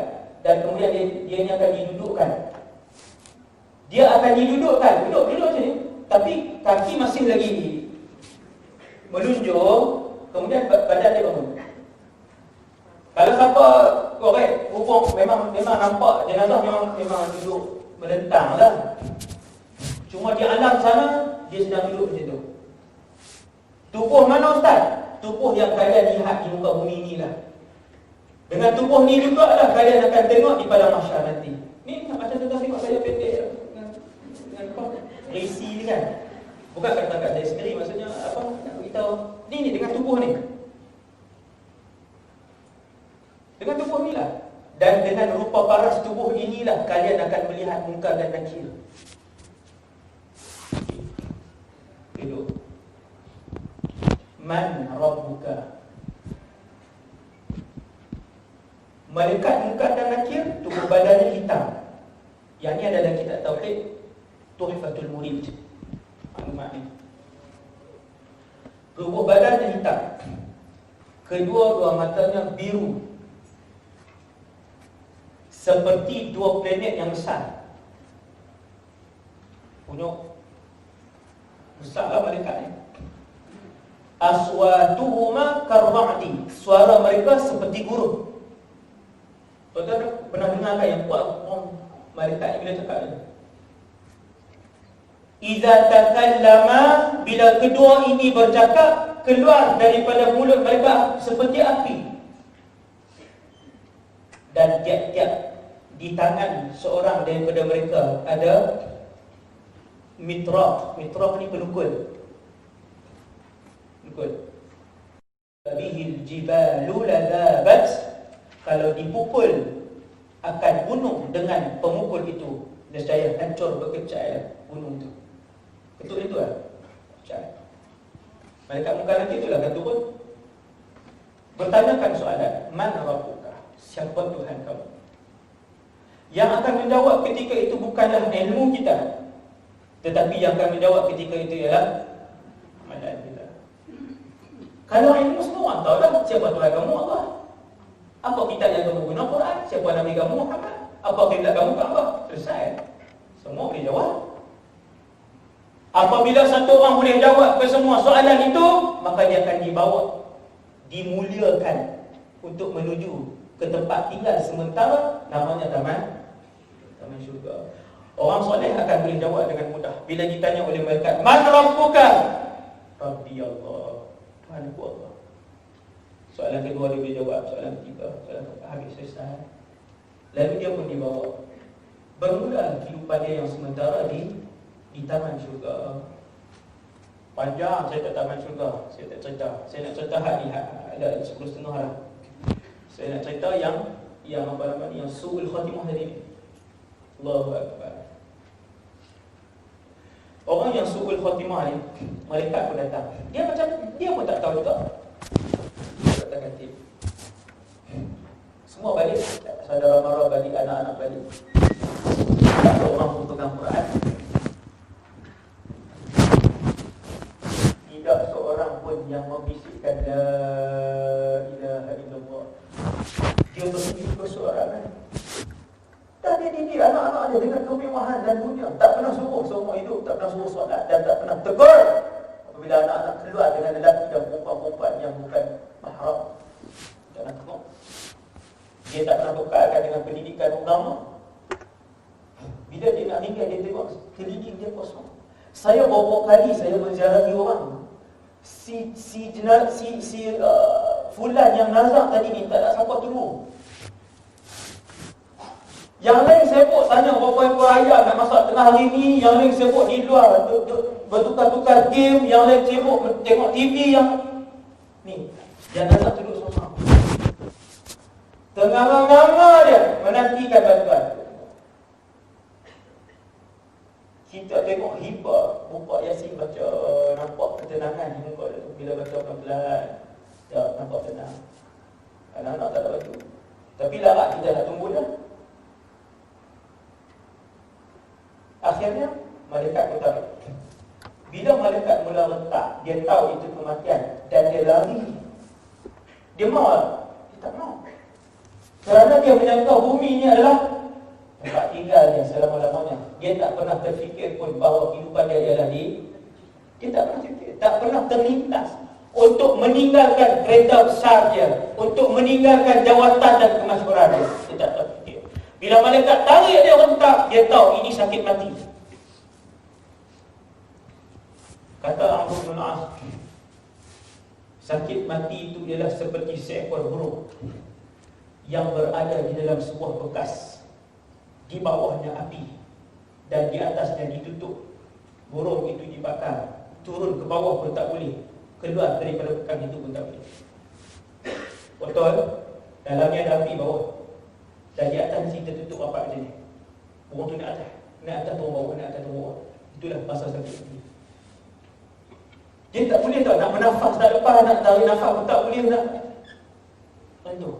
dan kemudian dia ni akan didudukkan. Dia akan didudukkan, duduk macam ni, tapi kaki masih lagi melunjuk, kemudian badan dia bangun. Kalau siapa korek kubur, memang nampak jenazah memang duduk melentang lah. Cuma di alam sana dia sedang duduk macam tu. Tubuh mana Ustaz? Tubuh yang kalian lihat di muka bumi inilah. Dengan tubuh ni jugalah kalian akan tengok di padang mahsyar nanti. Ni macam tu tengok saya pendek dengan apa? Resi ni kan. Bukan kata-kata saya sendiri, maksudnya apa? Nak beritahu. Ni dengan tubuh ni. Dengan tubuh ni lah. Dan dengan rupa paras tubuh inilah kalian akan melihat munkar dan nakir. Duduk. Man Rabbuka. Malaikat munkar dan nakir, tubuh badannya hitam. Yang ni adalah kitab Tauhid Tuhfatul Murid. Maklumat ni. Tubuh badannya hitam. Kedua-dua matanya biru. Seperti dua planet yang besar. Punyuk. Besarlah malaikat ni. Aswatuhuma karra'di. Suara mereka seperti gurun. Tuan-tuan pernah dengar kan yang buat malaikat ni bila cakap ni? Iza takallama, bila kedua ini bercakap, keluar daripada mulut mereka seperti api. Dan tiap-tiap di tangan seorang daripada mereka ada mitraq. Mitraq ni penukul. Bihil jibalu ladabat. Kalau dipukul akan gunung dengan pemukul itu, nescaya hancur berkecai gunung itu. Betul itu lah. Kecai. Malaikat munkar nanti itulah akan turun, bertanyakan soalan, man rabbuka, siapa Tuhan kamu? Yang akan menjawab ketika itu bukanlah ilmu kita, tetapi yang akan menjawab ketika itu ialah amalan kita. Kalau ilmu semua orang tahu dah siapa Tuhan kamu, Allah. Apa kitab yang kamu guna, Quran. Siapa Nabi kamu, Muhammad. Apa kiblat kamu, Kaabah. Selesai. Semua boleh jawab. Apabila satu orang boleh jawab ke semua soalan itu, maka dia akan dibawa, dimuliakan untuk menuju ke tempat tinggal sementara, namanya taman syurga. Orang soleh akan boleh jawab dengan mudah. Bila ditanya oleh malaikat, man rabbuka? Rabbi Allah. Tuhan aku Allah. Soalan kedua dia boleh jawab, soalan ketiga, soalan keempat, habis selesai. Lalu dia pun dibawa. Bermula kehidupan dia yang sementara di taman syurga. Panjang cerita taman syurga. Saya tak cerita. Saya nak cerita ada 10.30 lah. Saya nak cerita yang apa namanya, yang su'ul khatimah tadi ni. Allahu Akbar. Orang yang su'ul khatimah ni, malaikat pun datang. Dia pun tak tahu juga. Semua balik, saudara mara balik, anak-anak balik. Tak ada orang pun pegang Quran. Tidak seorang pun yang membisikkan la ilaha illallah. Dia bersendiri bersoaran. Dah dia didik anak-anak dia dengan kemewahan dan dunia. Tak pernah suruh seumur hidup, tak pernah suruh solat dan tak pernah tegur apabila anak-anak keluar dengan lelaki dan perempuan-perempuan yang bukan mahram. Tak nak tengok. Dia tak pernah bekalkan dengan pendidikan agama. Bila dia nak meninggal, dia tengok keliling dia kosong. Saya beberapa kali saya menziarahi orang. Si fulan yang nazak tadi ni tak nak siapa tolong. Yang lain sibuk tanya berapa ekor ayam nak masak tengah hari ni. Yang lain sibuk di luar bertukar-tukar game. Yang lain sibuk tengok TV yang ni. Yang nazak duduk sama. Tengah-tengah dia menantikan bantuan. Kita tengok hibah buka Yasin baca, nampak ketenangan di muka dia. Bila baca pelan-pelan, tak nampak tenang. Anak-anak tak ada bantu. Tapi larat kita nak tunggu dah. Akhirnya malaikat letak. Bila malaikat mula letak, dia tahu itu kematian dan dia lari. Dia mau? Dia tak mau. Kerana dia menyangka bumi ini adalah tempat tinggal dia selama-lamanya. Dia tak pernah terfikir pun bahawa kehidupan dia ialah dia tak pernah terfikir, tak pernah terlintas untuk meninggalkan kereta besar dia, untuk meninggalkan jawatan dan kemasyhuran dia. Dia tak terfikir. Bila malaikat tarik dia rentak, dia tahu ini sakit mati. Kata Amr bin As, sakit mati itu ialah seperti seekor burung yang berada di dalam sebuah bekas, di bawahnya api dan di atasnya ditutup. Burung itu dibakar, turun ke bawah pun tak boleh, keluar daripada bekas itu pun tak boleh. Betul? Dalamnya ada api bawah, dan di atas mesti tertutup rapat macam ni. Burung tu naik atas turun bawah, naik atas turun bawah. Itulah pasal sakit hati. Dia tak boleh tak nak bernafas, tak lepas, nak tarik nafas pun tak boleh nak. Itu.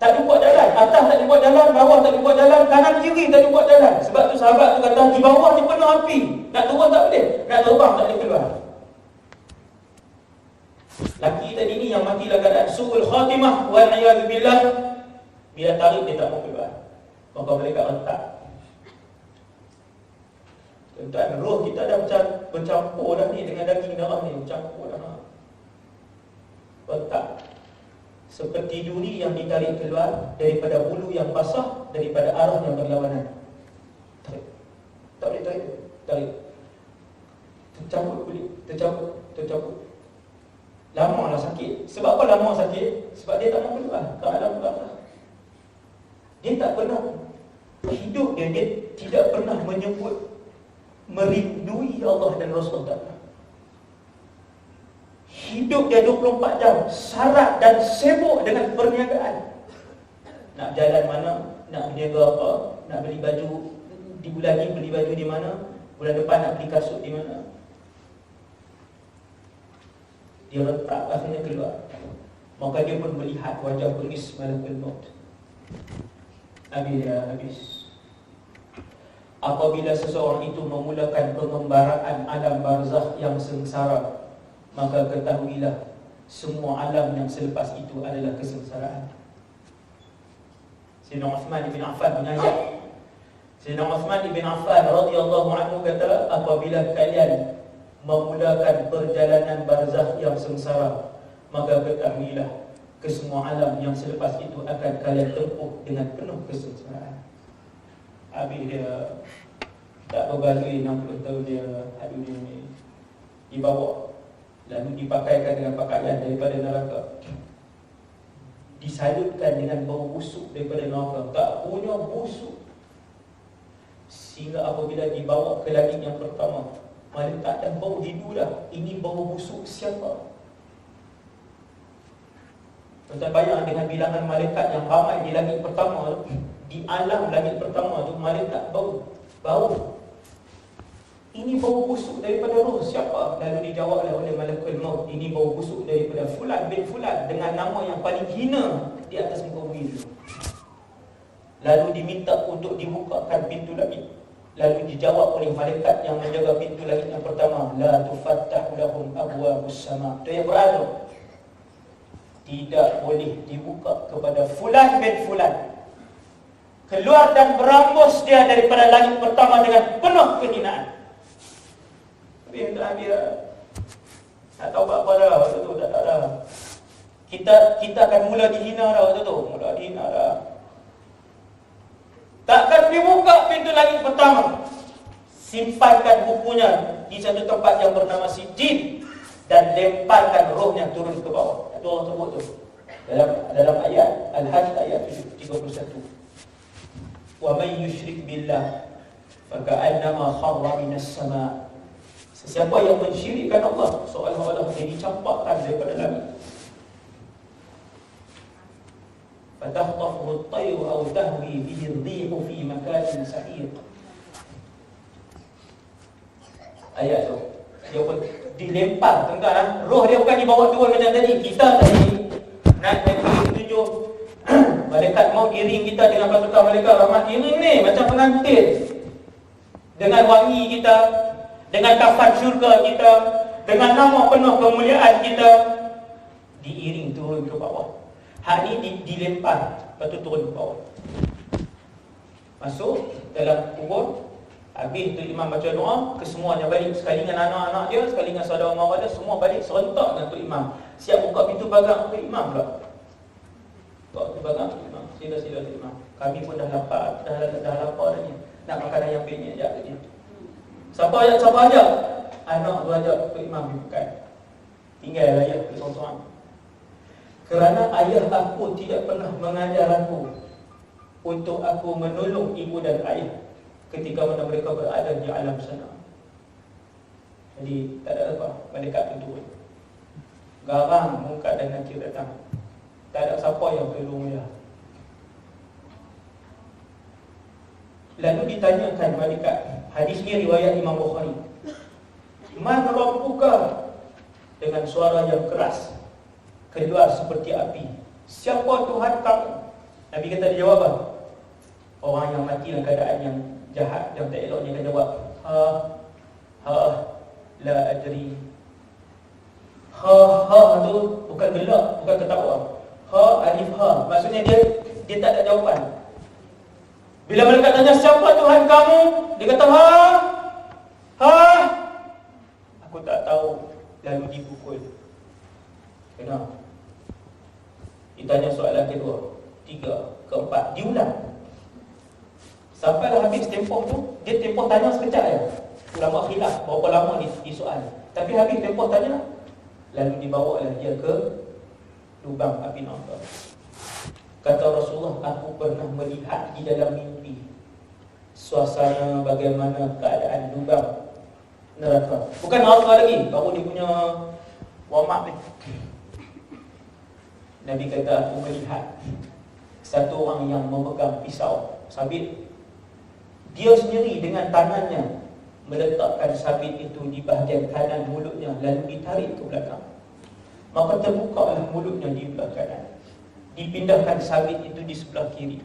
Tak dibuat jalan, atas tak dibuat jalan, bawah tak dibuat jalan, kanan kiri tak dibuat jalan. Sebab tu sahabat tu kata di bawah ni penuh api, nak turun tak boleh, nak terbang tak boleh keluar. Laki tadi ni yang mati dalam keadaan su'ul khatimah wal a'yadu billah, bila tarik dia tak mau keluar, maka mereka letak. Tuan, roh kita dah bercampur dah ni dengan daging darah ni, bercampur dah. Letak seperti duri yang ditarik keluar daripada bulu yang basah, daripada arah yang berlawanan. Tarik. Tak boleh tarik. Tarik. Tercampur kulit, tercampur. Lamalah sakit. Sebab apa lama sakit? Sebab dia tak mau keluar ke alam barzakh. Dia tak pernah hidup dia tidak pernah menyebut merindui Allah dan Rasul tak pernah. Hidup dia 24 jam syarat dan sibuk dengan perniagaan. Nak jalan mana, nak berniaga apa, nak beli baju di bulan ni, beli baju di mana, bulan depan nak beli kasut di mana. Dia letak, akhirnya keluar. Maka dia pun melihat wajah beris malakul maut. Habis. Apabila seseorang itu memulakan pengembaraan alam barzakh yang sengsara, maka ketahuilah semua alam yang selepas itu adalah kesengsaraan. Sayyidina Uthman bin Affan mengajak. Sayyidina Uthman bin Affan radhiyallahu anhu kata, apabila kalian memulakan perjalanan barzakh yang sengsara, maka ketahuilah kesemua alam yang selepas itu akan kalian tempuh dengan penuh kesengsaraan. Habis dia tak berbaloi 60 tahun dia dunia ni dibawa, lalu dipakaikan dengan pakaian daripada neraka, disalutkan dengan bau busuk daripada neraka, tak punya busuk, sehingga apabila dibawa ke langit yang pertama, malaikat dah bau hidu dah, ini bau busuk siapa? Tuan bayang dengan bilangan malaikat yang ramai di langit pertama tu, di alam langit pertama tu, malaikat bau. Ini bau busuk daripada roh siapa? Lalu dijawablah oleh malakul maut, ini bau busuk daripada fulan bin fulan, dengan nama yang paling hina di atas muka bumi itu. Lalu diminta untuk dibukakan pintu langit. Lalu dijawab oleh malaikat yang menjaga pintu langit yang pertama, la tufattahu lahum abwabus sama. Itu yang berada. Tidak boleh dibuka kepada fulan bin fulan. Keluar dan berambus dia daripada langit pertama dengan penuh kehinaan. Tapi untuk Nabi tak tahu apa dah waktu tu, tak dah. Kita akan mula dihina dah waktu tu, mula dihina dah. Takkan dibuka pintu langit pertama. Simpankan bukunya di satu tempat yang bernama Sijin dan lemparkan rohnya turun ke bawah. Itu Allah sebut tu dalam ayat Al-Hajj ayat 31. Wa may yusyrik billah faka'annama kharra minas sama'. Sesiapa yang mensyirikkan Allah, seolah-olah dia dicampakkan daripada langit. Fatakhtafuhu at-tayru aw tahwi bihi ar-rihu fi makanin sahiq. Ayat tu dia pun dilempar, tuan-tuan. Roh dia bukan dibawa turun macam tadi. Kita tadi nak pergi tujuh malaikat maut iring kita dengan pasukan malaikat rahmat, iring ni macam pengantin, dengan wangi kita, dengan kafan syurga kita, dengan nama penuh kemuliaan kita, diiring turun ke bawah. Hak ni dilempar, lepas tu turun ke bawah, masuk dalam kubur. Habis tu imam baca doa, kesemuanya balik, sekali dengan anak-anak dia, sekali dengan saudara mara dia, semua balik serentak dengan tu imam. Siap buka pintu pagar ke imam pula. Buka pintu pagar ke imam, sila-sila tu imam. Kami pun dah lapar, dah lapar dah ni. Nak makanan yang penyek sekejap lagi. Siapa ajak? anak berajak Tok Imam bukan. Tinggal ayah seorang-seorang. Kerana ayah aku tidak pernah mengajar aku untuk aku menolong ibu dan ayah ketika mana mereka berada di alam sana. Jadi tak ada apa, malaikat tu turun. Garang Munkar dan Nakir datang. Tak ada siapa yang tolong dia. Lalu ditanyakan malaikat. Hadis ni riwayat Imam Bukhari. Man rabbuka, dengan suara yang keras keluar seperti api. Siapa Tuhan kamu? Nabi kata dia jawab apa? Orang yang mati dalam keadaan yang jahat, yang tak elok, dia akan jawab la adri. Tu bukan gelak, bukan ketawa. Alif ha. Maksudnya dia tak ada jawapan. Bila mereka tanya siapa Tuhan kamu, dia kata aku tak tahu. Lalu dipukul. Kenapa? Ditanya soalan kedua, tiga, keempat, diulang. Sampailah habis tempoh tu. Dia tempoh tanya sekejap je. Ulama khilaf berapa lama di soal. Tapi habis tempoh tanya, lalu dibawalah dia ke lubang api neraka. Kata Rasulullah, aku pernah melihat di dalam mimpi suasana bagaimana keadaan lubang neraka. Bukan neraka lagi, baru dia punya warm up ni. Nabi kata, aku melihat satu orang yang memegang pisau sabit. Dia sendiri dengan tangannya meletakkan sabit itu di bahagian kanan mulutnya, lalu ditarik ke belakang. Maka terbukalah mulutnya di belah kanan. Dipindahkan sabit itu di sebelah kiri,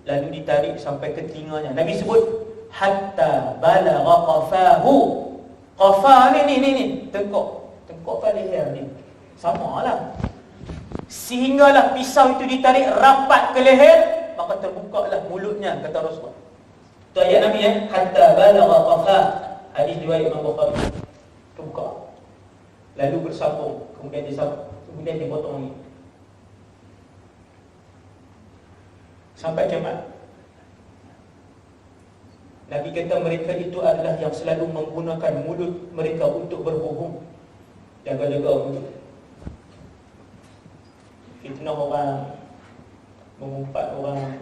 lalu ditarik sampai ke telinganya. Nabi sebut hatta balagha qafahu. Qafa ni tengkok kan leher ni. Samalah. Sehinggalah pisau itu ditarik rapat ke leher, maka terbukalah mulutnya, kata Rasulullah. Itu ayat Nabi ya, hatta balagha qafa. Hadis riwayat Imam Bukhari. Terbuka. Lalu bersambung, kemudian dipotong ni. Sampai kiamat. Nabi kata mereka itu adalah yang selalu menggunakan mulut mereka untuk berbohong. Jaga-jaga mulut. Fitnah orang, mengumpat orang.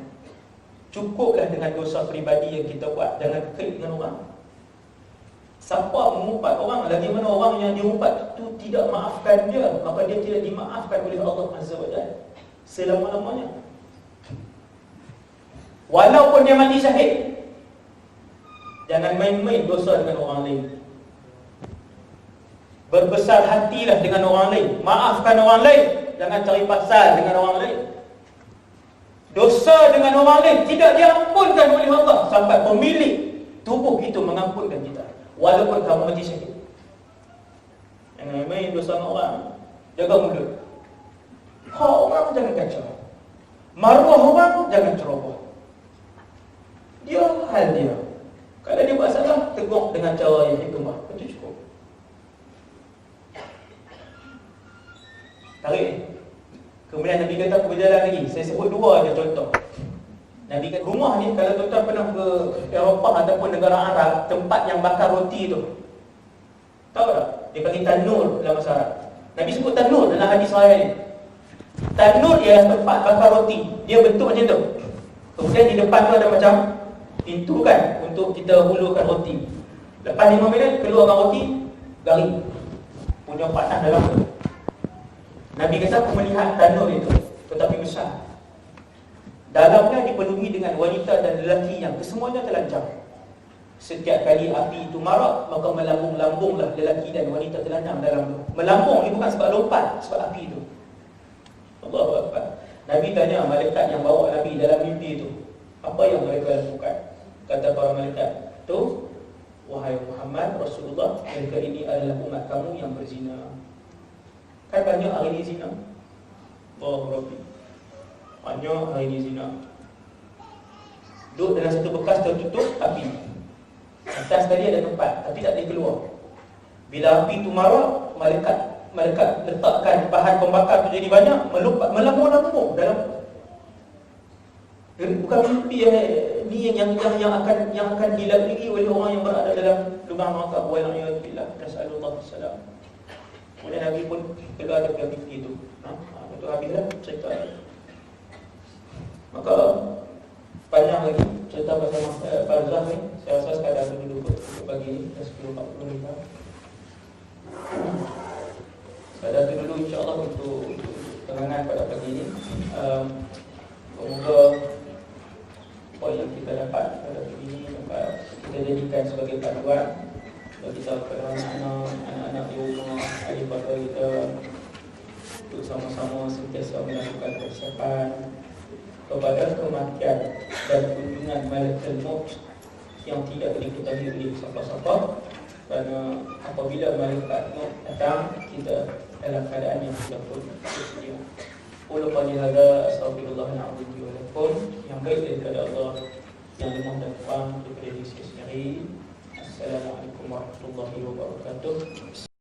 Cukuplah dengan dosa peribadi yang kita buat, jangan kait dengan orang. Siapa mengumpat orang, lagi mana orang yang diumpat itu tidak maafkan dia, maka dia tidak dimaafkan oleh Allah Azza wa Jalla selama-lamanya. Walaupun dia mati syahid, jangan main-main dosa dengan orang lain. Berbesar hatilah dengan orang lain, maafkan orang lain, jangan cari pasal dengan orang lain. Dosa dengan orang lain tidak diampunkan oleh Allah sampai pemilik tubuh itu mengampunkan kita, walaupun kamu mati syahid. Jangan main dosa dengan orang. Jaga mulut. Hak orang jangan kacau, maruah orang jangan ceroboh. Dia hal dia. Kalau dia buat salah, tegur dengan cara yang hikmah. Itu cukup. Tarik. Kemudian Nabi kata aku berjalan lagi. Saya sebut dua je contoh. Nabi kata rumah ni, kalau tuan-tuan pernah ke Eropah ataupun negara Arab, tempat yang bakar roti tu, tahu tak? Dia panggil tanur dalam bahasa Arab. Nabi sebut tanur dalam hadis sahih ni. Tanur ialah tempat bakar roti. Dia bentuk macam tu. Kemudian di depan tu ada macam pintu kan, untuk kita hulurkan roti. Lepas 5 minit keluarkan roti, garing. Punya panas dalam tu. Nabi kata aku melihat tanur itu, tetapi besar. Dalamnya dipenuhi dengan wanita dan lelaki yang kesemuanya telanjang. Setiap kali api itu marak, maka melambung-lambunglah lelaki dan wanita telanjang dalam tu. Melambung ni bukan sebab lompat, sebab api itu. Allahu Akbar. Nabi tanya malaikat yang bawa Nabi dalam mimpi itu, apa yang mereka lakukan? Kata para malaikat, tu, wahai Muhammad Rasulullah, mereka ini adalah umat kamu yang berzina. Kan banyak hari ni zina. Allahu Rabbi. Banyak hari ni zina. Duduk dalam satu bekas tertutup api. Atas tadi ada tempat, tapi tak boleh keluar. Bila api tu marah, malaikat letakkan bahan pembakar tu jadi banyak, melambung-lambung dalam. Bukan mimpi ini yang akan dilalui oleh orang yang berada dalam lubang neraka. Wa na'udzubillah, nasallallahu salam. Kemudian Nabi pun telah ada begitu. Itu habislah cerita. Maka panjang lagi cerita pasal barzakh ni. Saya rasa sekadar dulu untuk pagi ni dah 10.45. Sekadar itu dulu insya-Allah untuk terangan pada pagi ini. Semoga poin yang kita dapat pada pagi ini dapat kita jadikan sebagai panduan bagi kita kepada anak-anak di rumah, adik bapa kita, untuk sama-sama sentiasa melakukan persiapan kepada kematian dan kunjungan malaikat maut yang tidak diketahui oleh siapa-siapa. Kerana apabila malaikat maut datang, kita dalam keadaan yang tidak pun bersedia. Qul qali hadza astaghfirullahaladzim wa lakum, yang baik daripada Allah, yang lemah dan kurang daripada diri sendiri. Assalamualaikum warahmatullahi wabarakatuh.